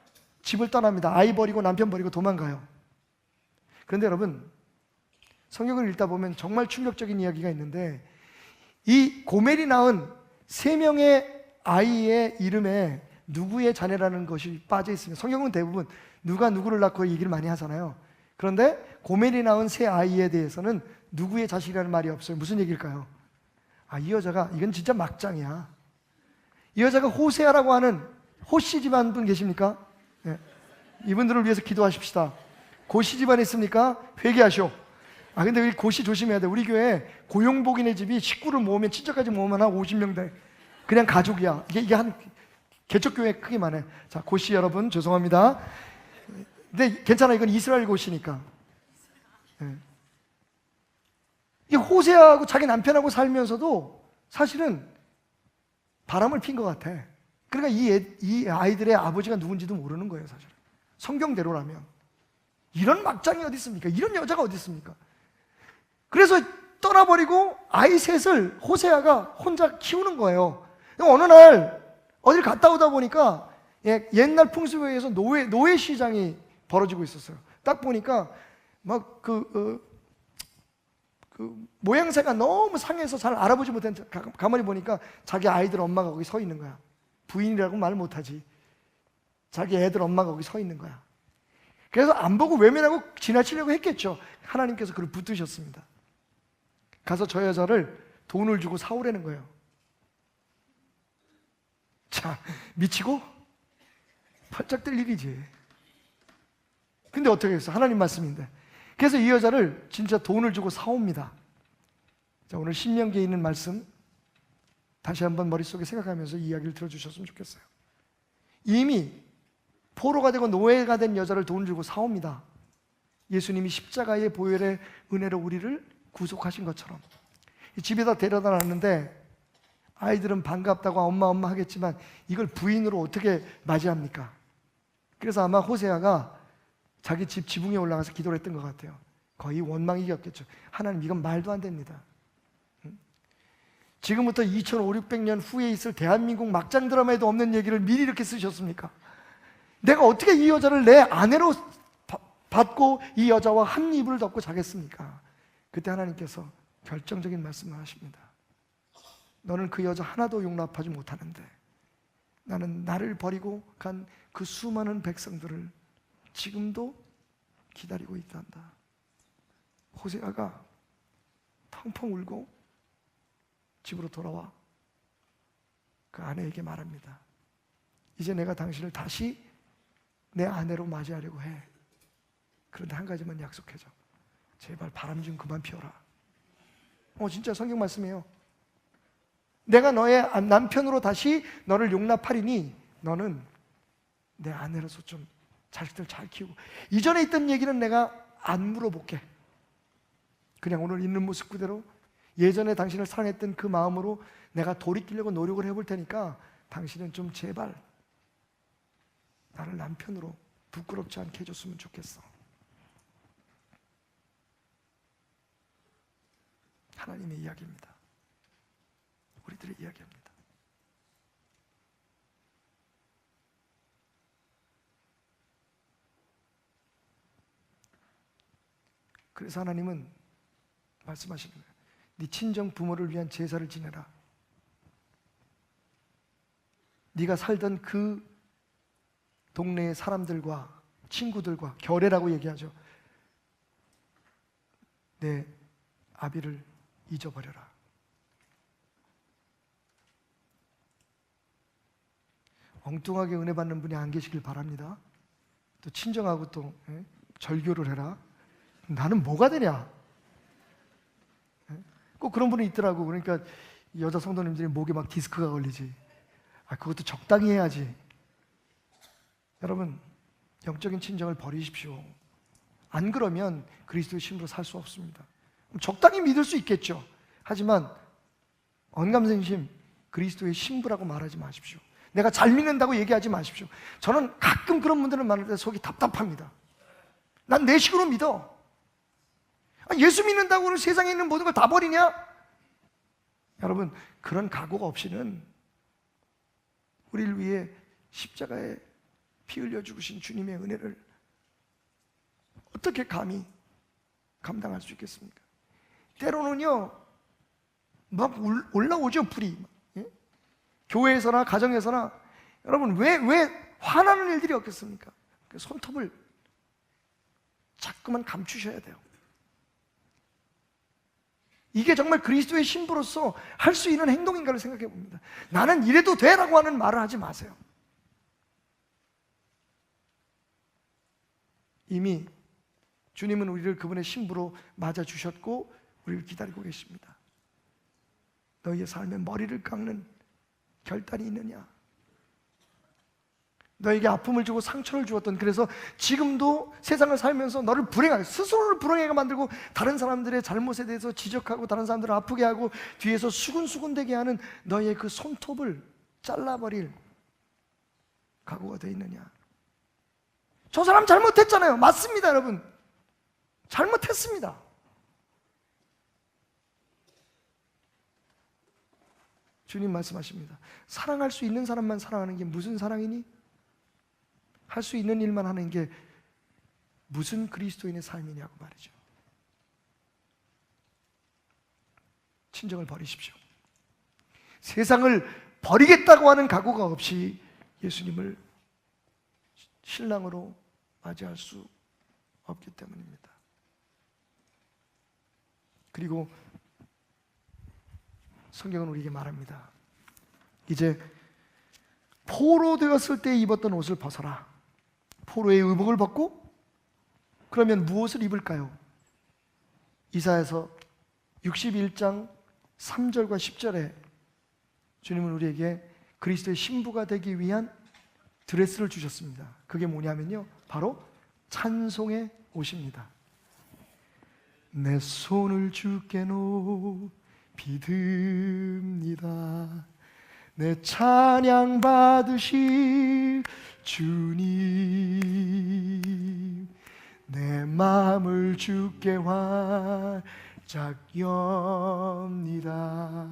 집을 떠납니다. 아이 버리고 남편 버리고 도망가요. 그런데 여러분, 성경을 읽다 보면 정말 충격적인 이야기가 있는데 이 고멜이 낳은 3명의 아이의 이름에 누구의 자녀라는 것이 빠져 있습니다. 성경은 대부분 누가 누구를 낳고 얘기를 많이 하잖아요. 그런데 고멜이 낳은 3 아이에 대해서는 누구의 자식이라는 말이 없어요. 무슨 얘기일까요? 이 여자가, 이건 진짜 막장이야. 이 여자가 호세아라고 하는 호씨 집안 분 계십니까? 네. 이분들을 위해서 기도하십시다. 고씨 집안에 있습니까? 회개하시오. 근데 우리 고씨 조심해야 돼. 우리 교회 고용복인의 집이 식구를 모으면, 친척까지 모으면 한 50명 돼. 그냥 가족이야. 이게 한 개척교회 크기만 해. 자, 고씨 여러분 죄송합니다. 근데 괜찮아. 이건 이스라엘 고씨니까. 네. 이 호세아하고 자기 남편하고 살면서도 사실은 바람을 핀 것 같아. 그러니까 이 아이들의 아버지가 누군지도 모르는 거예요, 사실. 성경대로라면. 이런 막장이 어디 있습니까? 이런 여자가 어디 있습니까? 그래서 떠나버리고 아이 셋을 호세아가 혼자 키우는 거예요. 어느 날 어딜 갔다 오다 보니까 옛날 풍습에 의해서 노예 시장이 벌어지고 있었어요. 딱 보니까 막 모양새가 너무 상해서 잘 알아보지 못한 가만히 보니까 자기 아이들 엄마가 거기 서 있는 거야. 부인이라고 말 못하지. 자기 애들 엄마가 거기 서 있는 거야. 그래서 안 보고 외면하고 지나치려고 했겠죠. 하나님께서 그를 붙드셨습니다. 가서 저 여자를 돈을 주고 사오라는 거예요. 자, 미치고 펄쩍 뜰 일이지. 근데 어떻게 했어? 하나님 말씀인데. 그래서 이 여자를 진짜 돈을 주고 사옵니다. 자, 오늘 신명기에 있는 말씀 다시 한번 머릿속에 생각하면서 이 이야기를 들어주셨으면 좋겠어요. 이미 포로가 되고 노예가 된 여자를 돈 주고 사옵니다. 예수님이 십자가의 보혈의 은혜로 우리를 구속하신 것처럼. 집에다 데려다 놨는데 아이들은 반갑다고 엄마 하겠지만 이걸 부인으로 어떻게 맞이합니까? 그래서 아마 호세아가 자기 집 지붕에 올라가서 기도를 했던 것 같아요. 거의 원망이었겠죠. 하나님, 이건 말도 안 됩니다. 지금부터 2500~600년 후에 있을 대한민국 막장 드라마에도 없는 얘기를 미리 이렇게 쓰셨습니까? 내가 어떻게 이 여자를 내 아내로 받고 이 여자와 한 이불을 덮고 자겠습니까? 그때 하나님께서 결정적인 말씀을 하십니다. 너는 그 여자 하나도 용납하지 못하는데 나는 나를 버리고 간 그 수많은 백성들을 지금도 기다리고 있단다. 호세아가 펑펑 울고 집으로 돌아와 그 아내에게 말합니다. 이제 내가 당신을 다시 내 아내로 맞이하려고 해. 그런데 한 가지만 약속해줘. 제발 바람 좀 그만 피워라. 진짜 성경 말씀이에요. 내가 너의 남편으로 다시 너를 용납하리니 너는 내 아내로서 좀 자식들 잘 키우고, 이전에 있던 얘기는 내가 안 물어볼게. 그냥 오늘 있는 모습 그대로 예전에 당신을 사랑했던 그 마음으로 내가 돌이키려고 노력을 해볼 테니까 당신은 좀 제발 나를 남편으로 부끄럽지 않게 해줬으면 좋겠어. 하나님의 이야기입니다. 우리들의 이야기입니다. 그래서 하나님은 말씀하시는 거예요. 네 친정 부모를 위한 제사를 지내라. 네가 살던 그 동네의 사람들과 친구들과 결례라고 얘기하죠. 내 아비를 잊어버려라. 엉뚱하게 은혜 받는 분이 안 계시길 바랍니다. 또 친정하고 또 절교를 해라. 나는 뭐가 되냐? 꼭 그런 분이 있더라고. 그러니까 여자 성도님들이 목에 막 디스크가 걸리지. 그것도 적당히 해야지. 여러분, 영적인 친정을 버리십시오. 안 그러면 그리스도의 신부로 살 수 없습니다. 적당히 믿을 수 있겠죠. 하지만 언감생심 그리스도의 신부라고 말하지 마십시오. 내가 잘 믿는다고 얘기하지 마십시오. 저는 가끔 그런 분들을 만날 때 속이 답답합니다. 난 내 식으로 믿어. 예수 믿는다고 세상에 있는 모든 걸 다 버리냐? 여러분, 그런 각오가 없이는 우리를 위해 십자가에 피 흘려 죽으신 주님의 은혜를 어떻게 감히 감당할 수 있겠습니까? 때로는요 막 올라오죠, 불이. 예? 교회에서나 가정에서나. 여러분, 왜 화나는 일들이 없겠습니까? 그 손톱을 자꾸만 감추셔야 돼요. 이게 정말 그리스도의 신부로서 할 수 있는 행동인가를 생각해 봅니다. 나는 이래도 돼라고 하는 말을 하지 마세요. 이미 주님은 우리를 그분의 신부로 맞아주셨고 우리를 기다리고 계십니다. 너희의 삶에 머리를 깎는 결단이 있느냐? 너에게 아픔을 주고 상처를 주었던, 그래서 지금도 세상을 살면서 너를 불행하게, 스스로를 불행하게 만들고 다른 사람들의 잘못에 대해서 지적하고 다른 사람들을 아프게 하고 뒤에서 수근수근대게 하는 너의 그 손톱을 잘라버릴 각오가 돼 있느냐? 저 사람 잘못했잖아요. 맞습니다, 여러분. 잘못했습니다. 주님 말씀하십니다. 사랑할 수 있는 사람만 사랑하는 게 무슨 사랑이니? 할 수 있는 일만 하는 게 무슨 그리스도인의 삶이냐고 말이죠. 친정을 버리십시오. 세상을 버리겠다고 하는 각오가 없이 예수님을 신랑으로 맞이할 수 없기 때문입니다. 그리고 성경은 우리에게 말합니다. 이제 포로되었을 때 입었던 옷을 벗어라. 포로의 의복을 벗고 그러면 무엇을 입을까요? 이사야서 61장 3절과 10절에 주님은 우리에게 그리스도의 신부가 되기 위한 드레스를 주셨습니다. 그게 뭐냐면요, 바로 찬송의 옷입니다. 내 손을 주께 높이 듭니다. 내 찬양 받으실 주님, 내 마음을 주께 활짝 엽니다.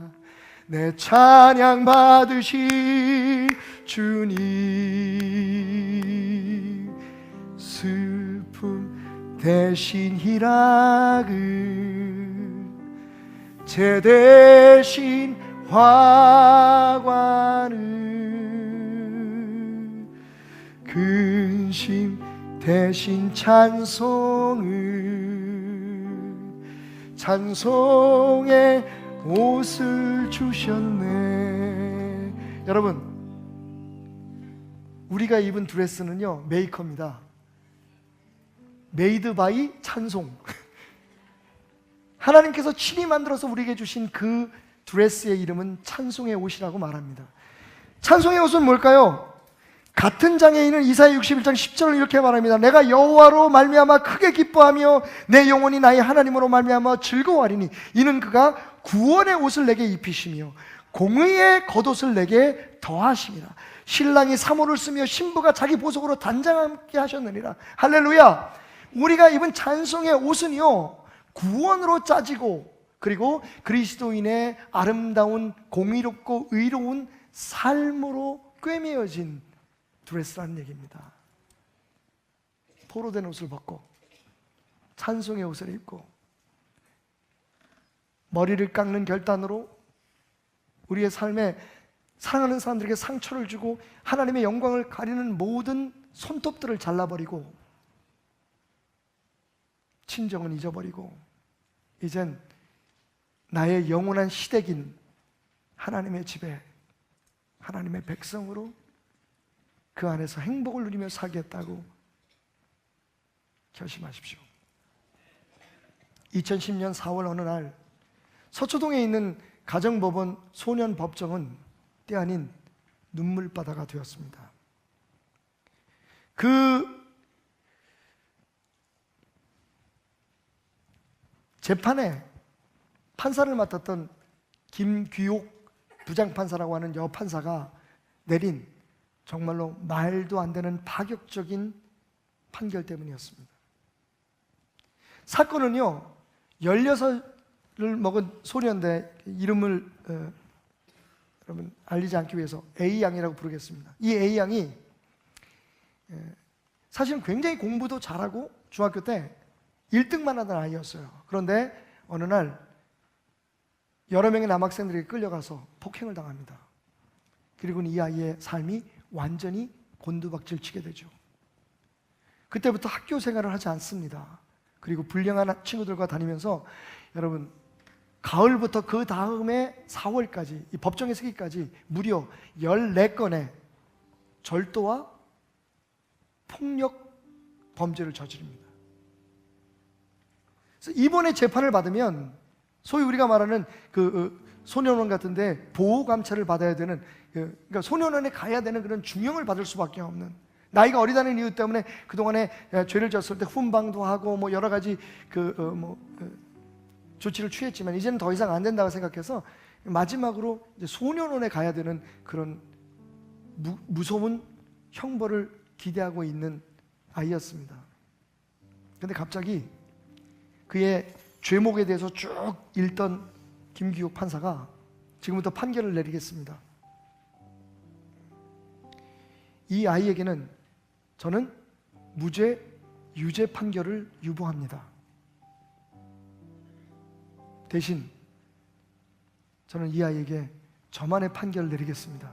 내 찬양 받으실 주님, 슬픔 대신 희락을, 제 대신 화관을, 근심 대신 찬송을, 찬송의 옷을 주셨네. 여러분, 우리가 입은 드레스는요 메이커입니다. 메이드 바이 찬송. 하나님께서 친히 만들어서 우리에게 주신 그 드레스의 이름은 찬송의 옷이라고 말합니다. 찬송의 옷은 뭘까요? 같은 장에 있는 이사야 61장 10절을 이렇게 말합니다. 내가 여호와로 말미암아 크게 기뻐하며 내 영혼이 나의 하나님으로 말미암아 즐거워하리니 이는 그가 구원의 옷을 내게 입히시며 공의의 겉옷을 내게 더하십니다. 신랑이 사모를 쓰며 신부가 자기 보석으로 단장하게 하셨느니라. 할렐루야. 우리가 입은 찬송의 옷은요 구원으로 짜지고 그리고 그리스도인의 아름다운 공의롭고 의로운 삶으로 꿰매어진 드레스라는 얘기입니다. 포로된 옷을 벗고 찬송의 옷을 입고 머리를 깎는 결단으로 우리의 삶에 사랑하는 사람들에게 상처를 주고 하나님의 영광을 가리는 모든 손톱들을 잘라버리고 친정은 잊어버리고 이젠 나의 영원한 시댁인 하나님의 집에 하나님의 백성으로 그 안에서 행복을 누리며 살겠다고 결심하십시오. 2010년 4월 어느 날 서초동에 있는 가정법원 소년법정은 때 아닌 눈물바다가 되었습니다. 그 재판에 판사를 맡았던 김귀옥 부장판사라고 하는 여판사가 내린 정말로 말도 안 되는 파격적인 판결 때문이었습니다. 사건은요, 16을 먹은 소년인데 이름을 여러분 알리지 않기 위해서 A양이라고 부르겠습니다. 이 A양이 사실은 굉장히 공부도 잘하고 중학교 때 1등만 하던 아이였어요. 그런데 어느 날 여러 명의 남학생들에게 끌려가서 폭행을 당합니다. 그리고는 이 아이의 삶이 완전히 곤두박질 치게 되죠. 그때부터 학교 생활을 하지 않습니다. 그리고 불량한 친구들과 다니면서 여러분 가을부터 그 다음에 4월까지 이 법정에 서기까지 무려 14건의 절도와 폭력 범죄를 저지릅니다. 그래서 이번에 재판을 받으면 소위 우리가 말하는 소년원 같은데 보호 감찰을 받아야 되는 그러니까 소년원에 가야 되는 그런 중형을 받을 수밖에 없는, 나이가 어리다는 이유 때문에 그동안에 죄를 졌을 때 훈방도 하고 뭐 여러 가지 조치를 취했지만 이제는 더 이상 안 된다고 생각해서 마지막으로 이제 소년원에 가야 되는 그런 무서운 형벌을 기대하고 있는 아이였습니다. 그런데 갑자기 그의 죄목에 대해서 쭉 읽던 김기욱 판사가 지금부터 판결을 내리겠습니다. 이 아이에게는 저는 무죄 유죄 판결을 유보합니다. 대신 저는 이 아이에게 저만의 판결을 내리겠습니다.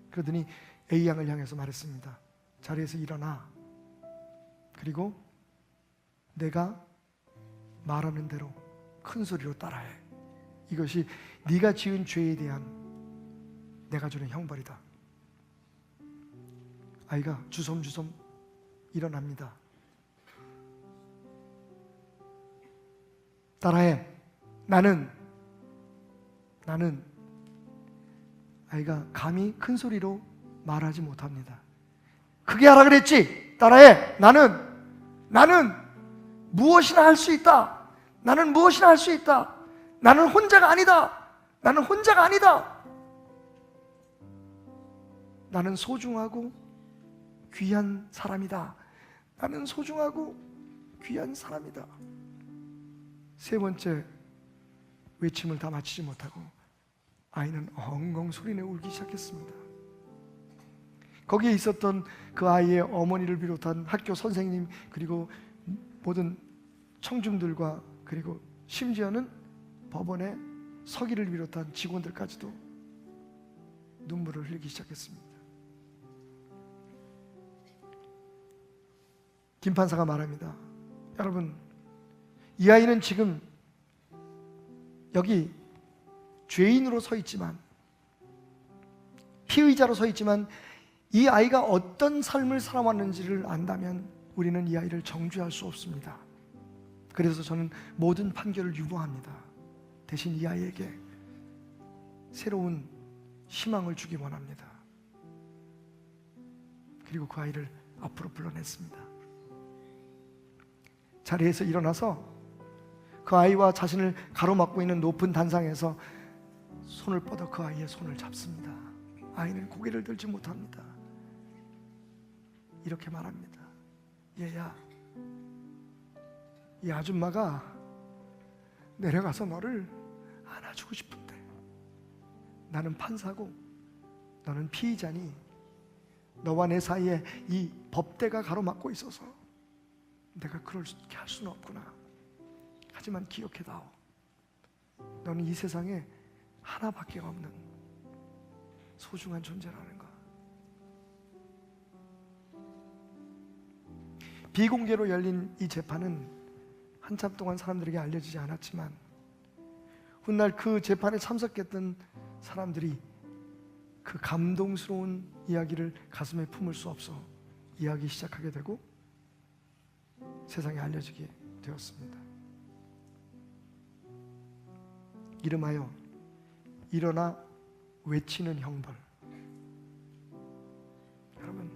그러더니 A양을 향해서 말했습니다. 자리에서 일어나. 그리고 내가 말하는 대로 큰 소리로 따라해. 이것이 네가 지은 죄에 대한 내가 주는 형벌이다. 아이가 주섬주섬 일어납니다. 따라해. 나는 아이가 감히 큰 소리로 말하지 못합니다. 크게 하라 그랬지? 따라해. 나는 무엇이나 할 수 있다. 나는 무엇이나 할 수 있다. 나는 혼자가 아니다. 나는 혼자가 아니다. 나는 소중하고 귀한 사람이다. 나는 소중하고 귀한 사람이다. 세 번째 외침을 다 마치지 못하고 아이는 엉엉 소리내 울기 시작했습니다. 거기에 있었던 그 아이의 어머니를 비롯한 학교 선생님 그리고 모든 청중들과 그리고 심지어는 법원의 서기를 비롯한 직원들까지도 눈물을 흘리기 시작했습니다. 김 판사가 말합니다. 여러분, 이 아이는 지금 여기 죄인으로 서 있지만, 피의자로 서 있지만 이 아이가 어떤 삶을 살아왔는지를 안다면 우리는 이 아이를 정죄할 수 없습니다. 그래서 저는 모든 판결을 유보합니다. 대신 이 아이에게 새로운 희망을 주기 원합니다. 그리고 그 아이를 앞으로 불러냈습니다. 자리에서 일어나서 그 아이와 자신을 가로막고 있는 높은 단상에서 손을 뻗어 그 아이의 손을 잡습니다. 아이는 고개를 들지 못합니다. 이렇게 말합니다. 얘야, 이 아줌마가 내려가서 너를 안아주고 싶은데 나는 판사고 너는 피의자니 너와 내 사이에 이 법대가 가로막고 있어서 내가 그렇게 할 수는 없구나. 하지만 기억해다오. 너는 이 세상에 하나밖에 없는 소중한 존재라는 것. 비공개로 열린 이 재판은 한참 동안 사람들에게 알려지지 않았지만 훗날 그 재판에 참석했던 사람들이 그 감동스러운 이야기를 가슴에 품을 수 없어 이야기 시작하게 되고 세상에 알려지게 되었습니다. 이름하여 일어나 외치는 형벌. 여러분,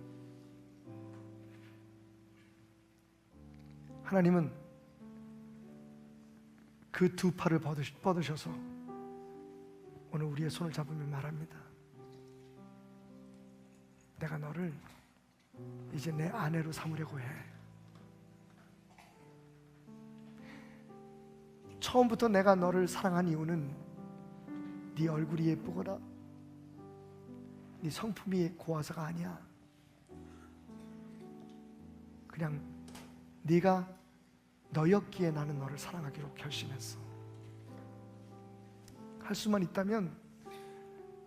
하나님은 그 두 팔을 뻗으셔서 오늘 우리의 손을 잡으며 말합니다. 내가 너를 이제 내 아내로 삼으려고 해. 처음부터 내가 너를 사랑한 이유는 네 얼굴이 예쁘거나 네 성품이 고와서가 아니야. 그냥 네가 너였기에 나는 너를 사랑하기로 결심했어. 할 수만 있다면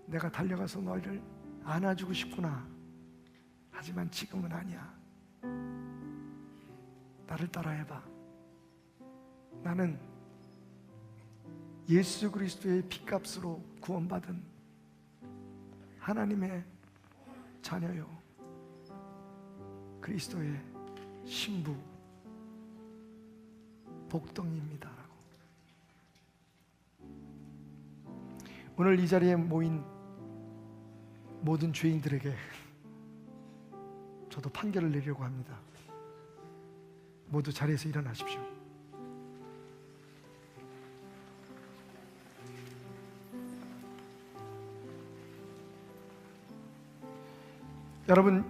내가 달려가서 너를 안아주고 싶구나. 하지만 지금은 아니야. 나를 따라해봐. 나는 예수 그리스도의 핏값으로 구원받은 하나님의 자녀요, 그리스도의 신부 복덩이입니다 라고. 오늘 이 자리에 모인 모든 죄인들에게 저도 판결을 내려고 합니다. 모두 자리에서 일어나십시오. 여러분,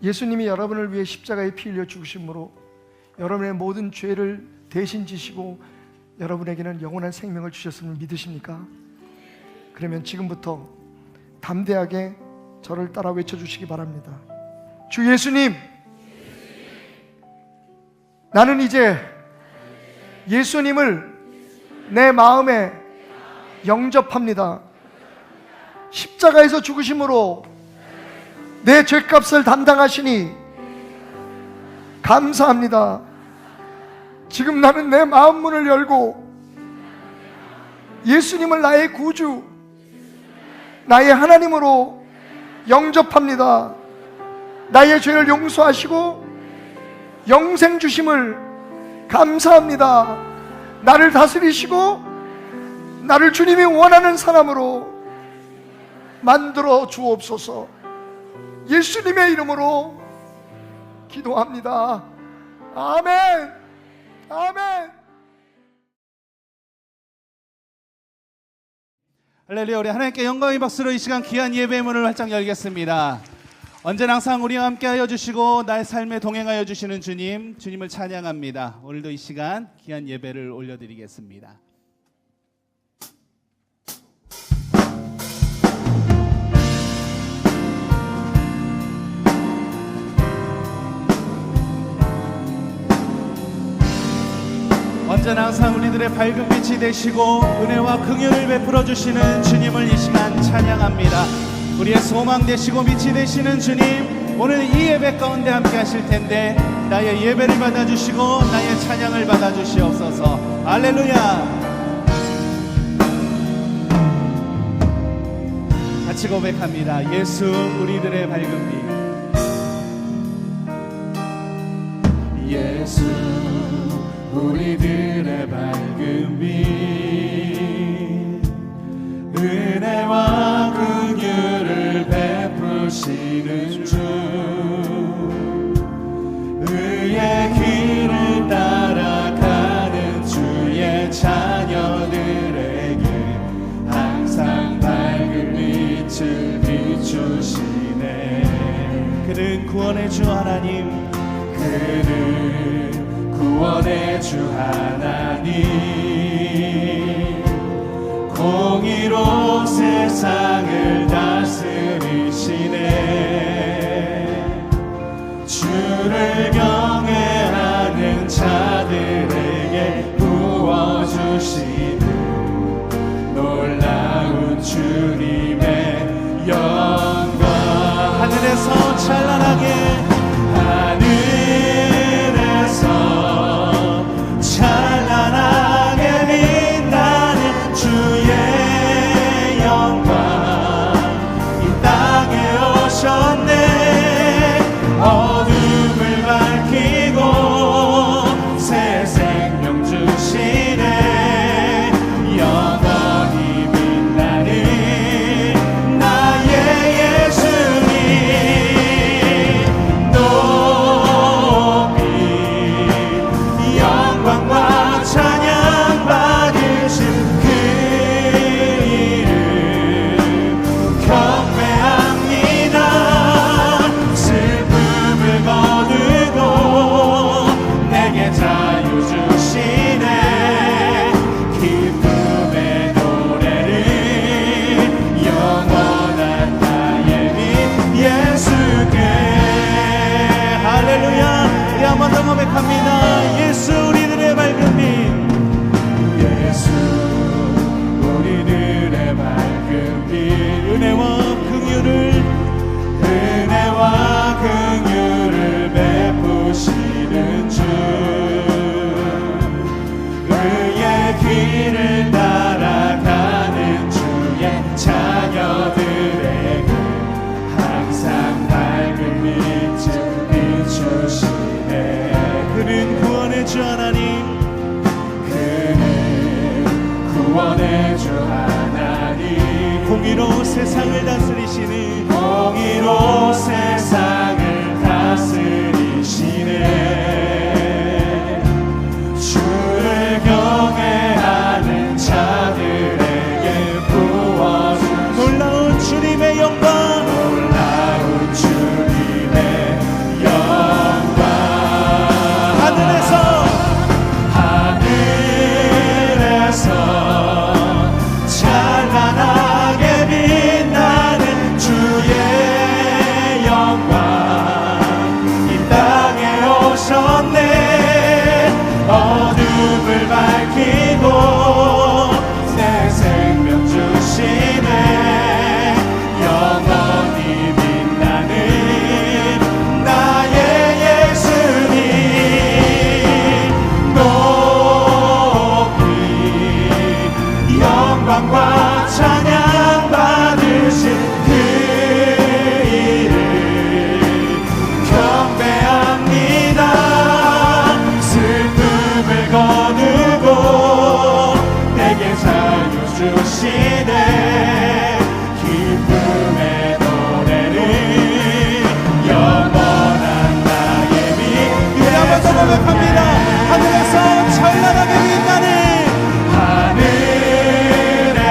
예수님이 여러분을 위해 십자가에 피 흘려 죽으심으로 여러분의 모든 죄를 대신 지시고 여러분에게는 영원한 생명을 주셨음을 믿으십니까? 그러면 지금부터 담대하게 저를 따라 외쳐주시기 바랍니다. 주 예수님, 나는 이제 예수님을 내 마음에 영접합니다. 십자가에서 죽으심으로 내 죄값을 담당하시니 감사합니다. 지금 나는 내 마음 문을 열고 예수님을 나의 구주, 나의 하나님으로 영접합니다. 나의 죄를 용서하시고 영생 주심을 감사합니다. 나를 다스리시고 나를 주님이 원하는 사람으로 만들어 주옵소서. 예수님의 이름으로 기도합니다. 아멘. 아멘. 할렐루야. 우리 하나님께 영광의 박수로 이 시간 귀한 예배의 문을 활짝 열겠습니다. 언제나 항상 우리와 함께하여 주시고 나의 삶에 동행하여 주시는 주님, 주님을 찬양합니다. 오늘도 이 시간 귀한 예배를 올려드리겠습니다. 언제나 항상 우리들의 밝은 빛이 되시고 은혜와 긍휼을 베풀어 주시는 주님을 이 시간 찬양합니다. 우리의 소망 되시고 빛이 되시는 주님, 오늘 이 예배 가운데 함께 하실 텐데 나의 예배를 받아주시고 나의 찬양을 받아주시옵소서. 할렐루야. 같이 고백합니다. 예수 우리들의 밝은 빛. 예수 우리들의 밝은 빛, 은혜와 긍휼을 베푸시는 주, 의의 길을 따라가는 주의 자녀들에게 항상 밝은 빛을 비추시네. 그는 구원의 주 하나님, 그는 구원의 주 하나님, 공의로 세상을 다스리시네. 주를 경외하는 자들에게 부어주시는 놀라운 주님의 영광. 하늘에서 찬란하게 찬란하게 빛나는 주의 영광 이 땅에 오셨네. 어둠을 밝히고 공의로 세상을 다스리시는 공의로 세상을 다스리시네. 주를 경외하는 자들에게 부어주시네. 놀라운 주님의 영광, 놀라운 주님의 영광. 하늘에서 찬란하게 빛나는 주의 영광 이 땅에 오셨네. 어둠을 밝히고 새 생명 주시네. 영원히 빛나는 나의 예수님 높이 영광과 찬양 받으신 그 이름 경배합니다. 슬픔을 거두고 내게 자유 주시네. 기쁨의 노래를 영원한 나의 빛. 우리 한번 더 고백합니다. 하늘에서 찬란하게 빛나는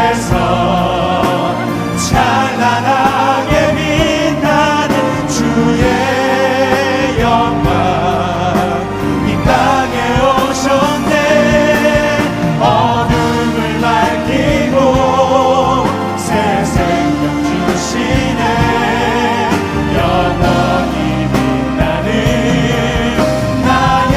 하늘에서 찬란하게 빛나는 주의 영광 이 땅에 오셨네. 어둠을 밝히고 새 생명 주시네. 영원히 빛나는 나의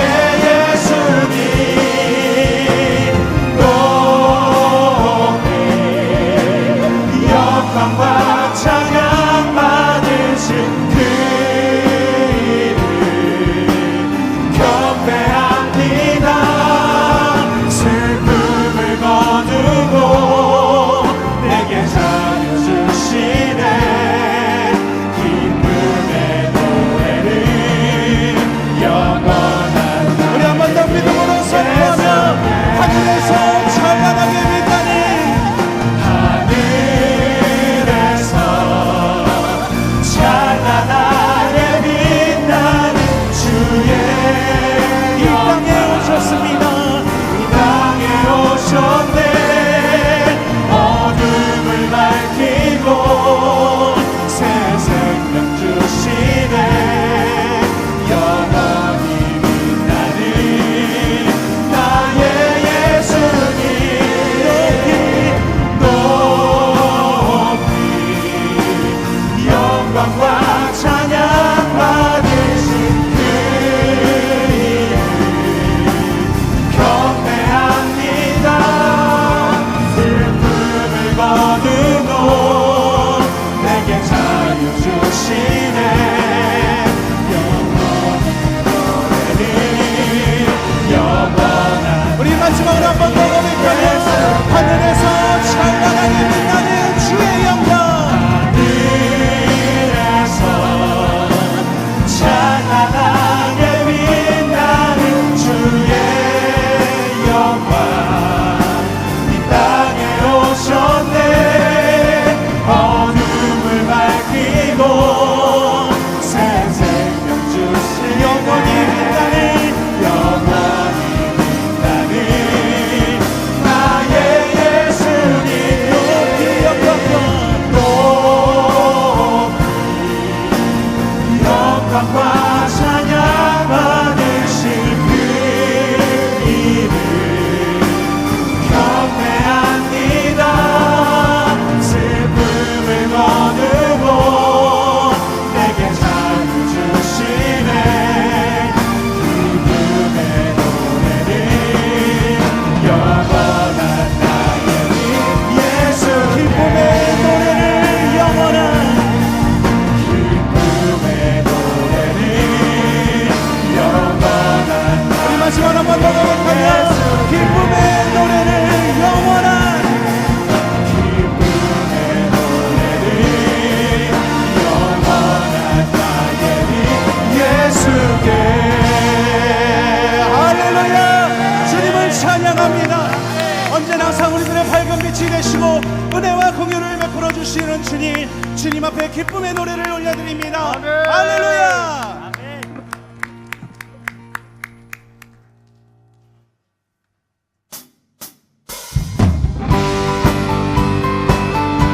은혜와 공유를 베풀어 주시는 주님, 주님 앞에 기쁨의 노래를 올려드립니다. 할렐루야.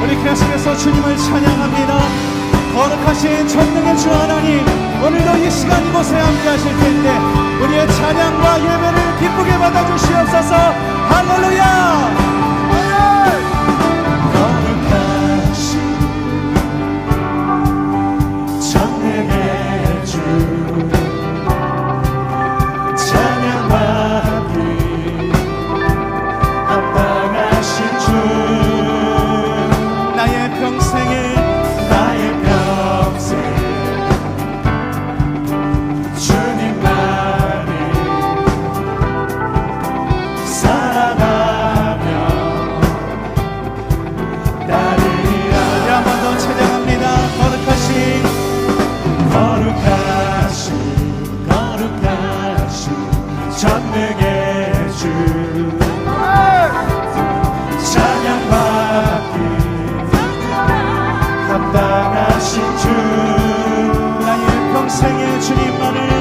우리 계속해서 주님을 찬양합니다. 거룩하신 전능의 주 하나님, 오늘도 이 시간 이곳에 함께 하실 텐데 우리의 찬양과 예배를 기쁘게 받아주시옵소서. 할렐루야. 거룩하신 전능의 주, 찬양받기 합당하신 주, 나의 평생 주님만을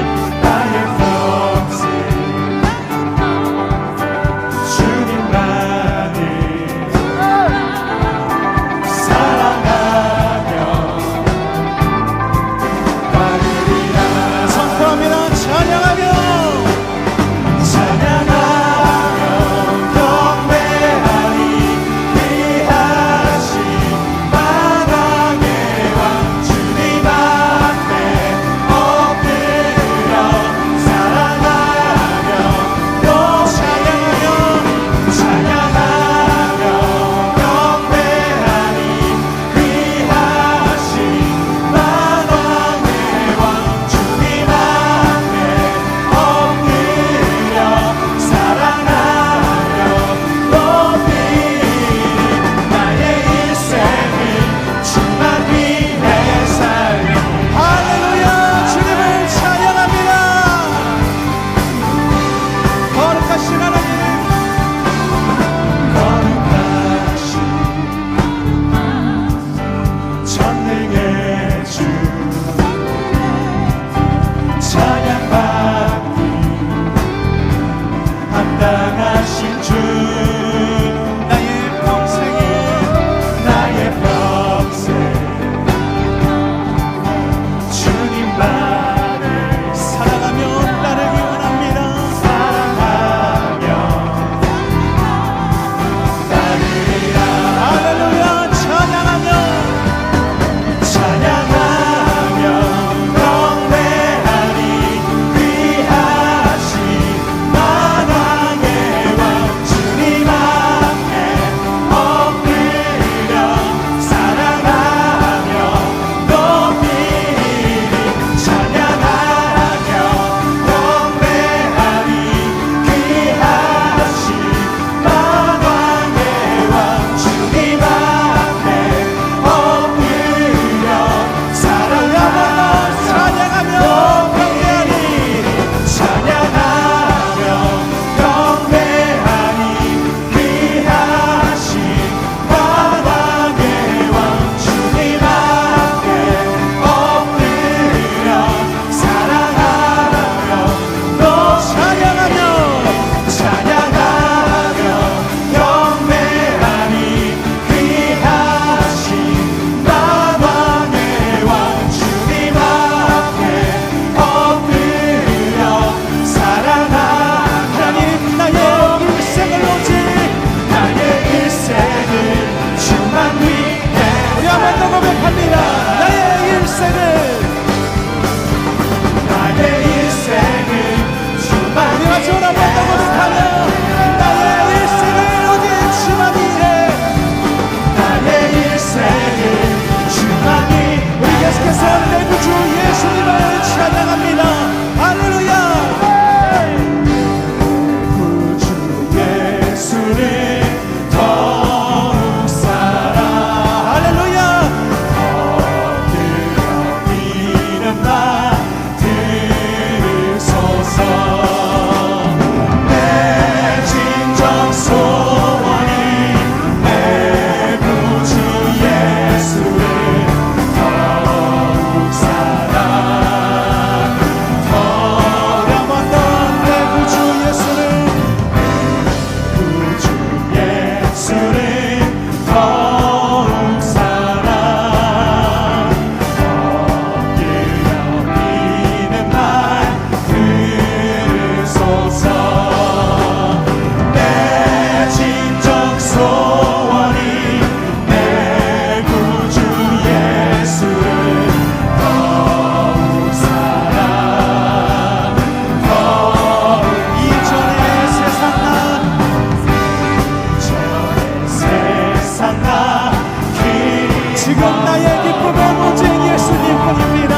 나의 기쁨은 오직 예수님뿐입니다.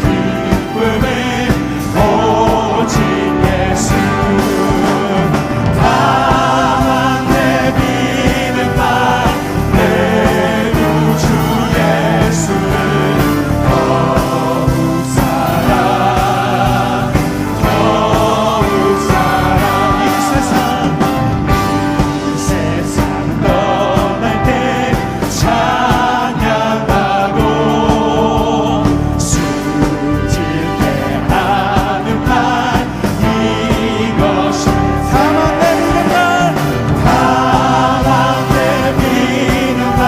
기쁨은 오직 예수. 다만 내비는 바 내 구주 예수를 더욱 사랑 이 세상 떠날 때 찬양하고 숨질 때 하는 말 이것이 다만 내비는 날 다만 내비는 말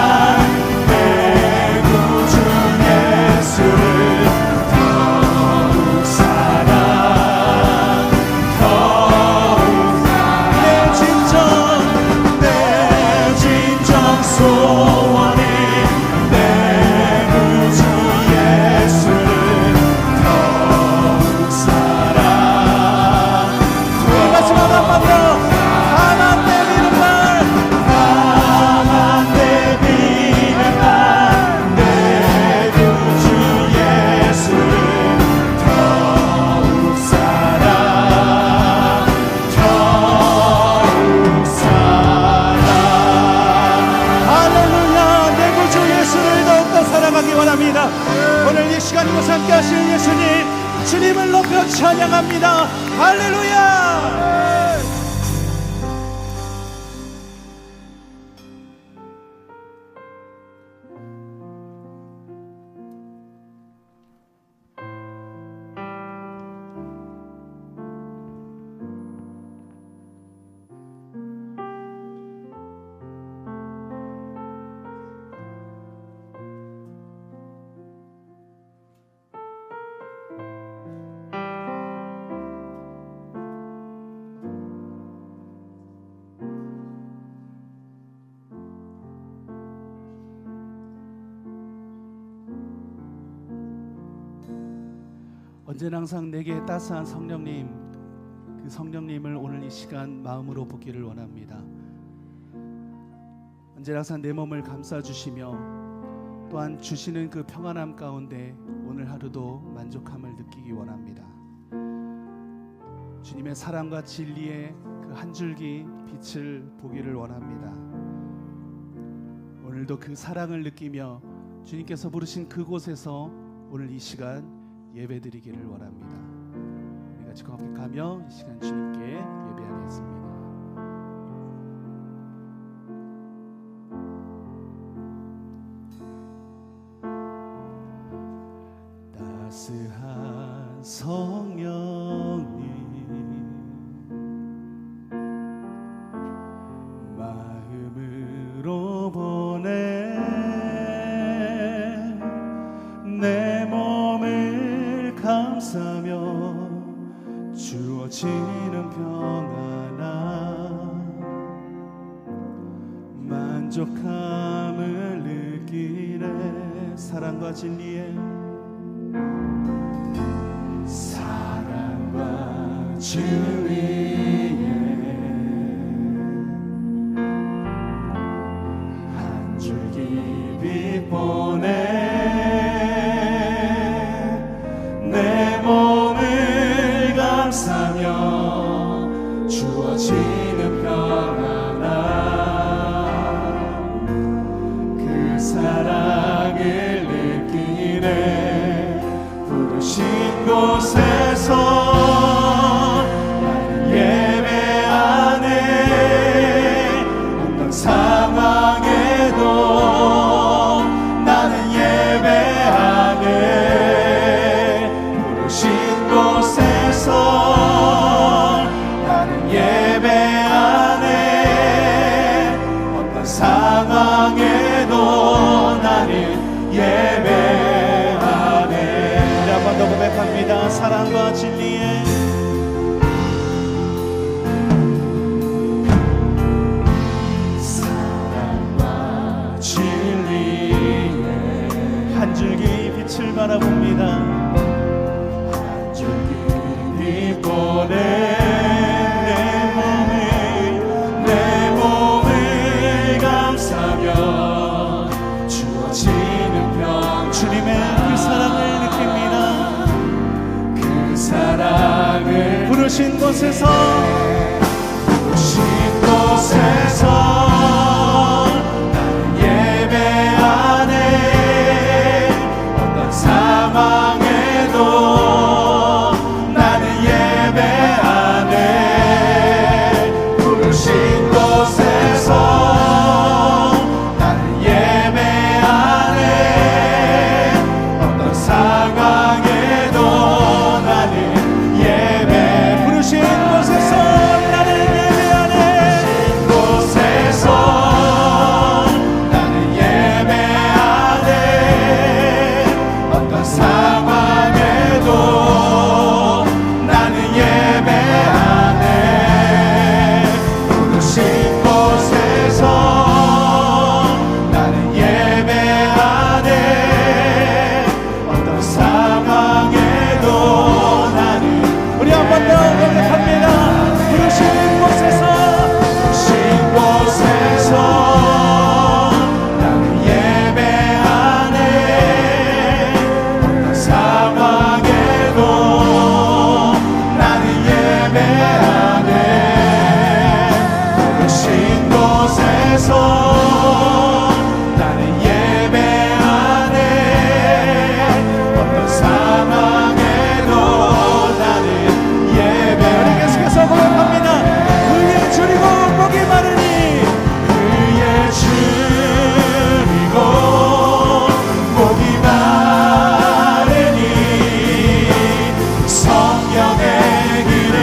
내 구주 예수를 더욱 사랑 내 진정 내 진정 소원이 내 구주 예수를 더욱 사랑 우리 마지막 한번더 다만 내비는 날 다만 내비는 날 내 구주 예수를 더욱 사랑 더욱 사랑 할렐루야. 내 구주 예수를 더욱더 사랑하기 원합니다. 오늘 이 시간 이곳 함께 하실 예수님, 주님을 높여 찬양합니다. 할렐루야. 언제나 항상 내게 따스한 성령님, 그 성령님을 오늘 이 시간 마음으로 보기를 원합니다. 언제나 항상 내 몸을 감싸주시며 또한 주시는 그 평안함 가운데 오늘 하루도 만족함을 느끼기 원합니다. 주님의 사랑과 진리의 그 한 줄기 빛을 보기를 원합니다. 오늘도 그 사랑을 느끼며 주님께서 부르신 그곳에서 오늘 이 시간 예배드리기를 원합니다. 우리 같이 고백하며 이 시간 주님께 예배하겠습니다. 따스한 성령님 마음으로 보내 내 몸을 감싸며 주어지는 평안함 만족함을 느끼네. 사랑과 진리에 사랑과 진리에 한 줄기 빛 보내 내 몸을 감싸며 주어지는 평안함 그 사랑을 느끼네. 부르신 곳에서 나는 예배하네. 어떤 상황에도 나는 예배하네. 부르신 곳에서 나는 예배하네. 어떤 상황에도 나는 예배하네. 한 번 더 고백합니다. 사랑과 진리에 사랑과 진리에 한 줄기 빛을 바라봅니다. 한 줄기 빛 보내 내 몸을 감싸며 부르신 곳에서 나는 예배하네. 어떤 상황에도 나는 예배하네. 부르신 곳에서 나는 예배하네. 어떤 상황에도 나는 예배. 부르신 곳에서 나는 예배하네. 곳에서 나는 예배하네. 어떤 상황에도 나는 예배하네. 부르신 곳에서 나는 예배하네. 어떤 상황에도 나는. 우리 한 번 더 고백합니다. 부르신 곳에서 나는 예배하네. 어떤 상황에도 나는 예배하네. 부르신 곳에서 나는 예배하네. 어떤 상황에도 나는 예배. 우리 계속해서 고백합니다. 그의 줄이고 목이 마르니 그의 줄이고 목이 마르니 성령의 길을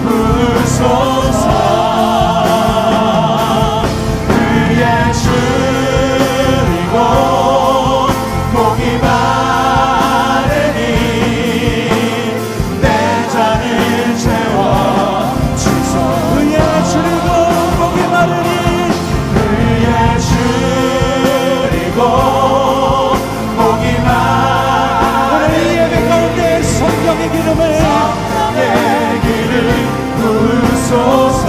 부소서. 그의 줄이고 목이 마르니 내 잔을 채워 주소. 그의 줄이고 목이 마르니 그의 줄이고 목이 마르니 오늘 이 예배 가운데 성령의 기름을 부소서.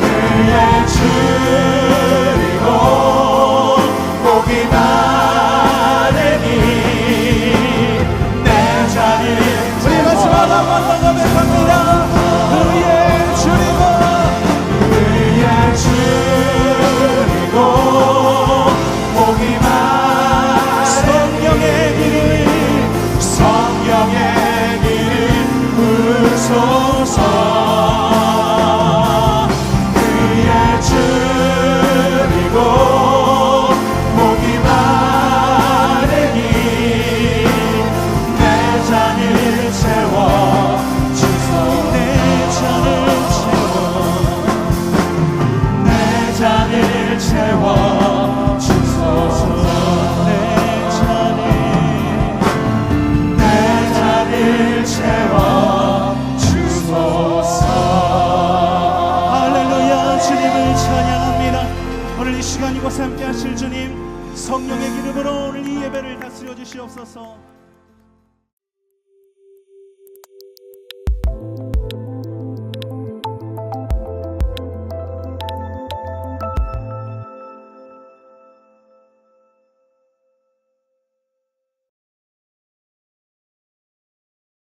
그의 줄이고 목이 마르니 내 잔을. 우리 마지막 한번 더 고백합니다. 그의 줄이고 목이 성령의 길을 부소서. 그의 줄이고 목이 마르니 내 잔을 채워 주소. 내 잔을 채워. 내 잔을 채워 주소서. 내 잔을 채워 주소서. 할렐루야. 주님을 찬양합니다. 오늘 이 시간 이곳에 함께 하실 주님, 성령의 기름으로 오늘 이 예배를 다스려 주시옵소서.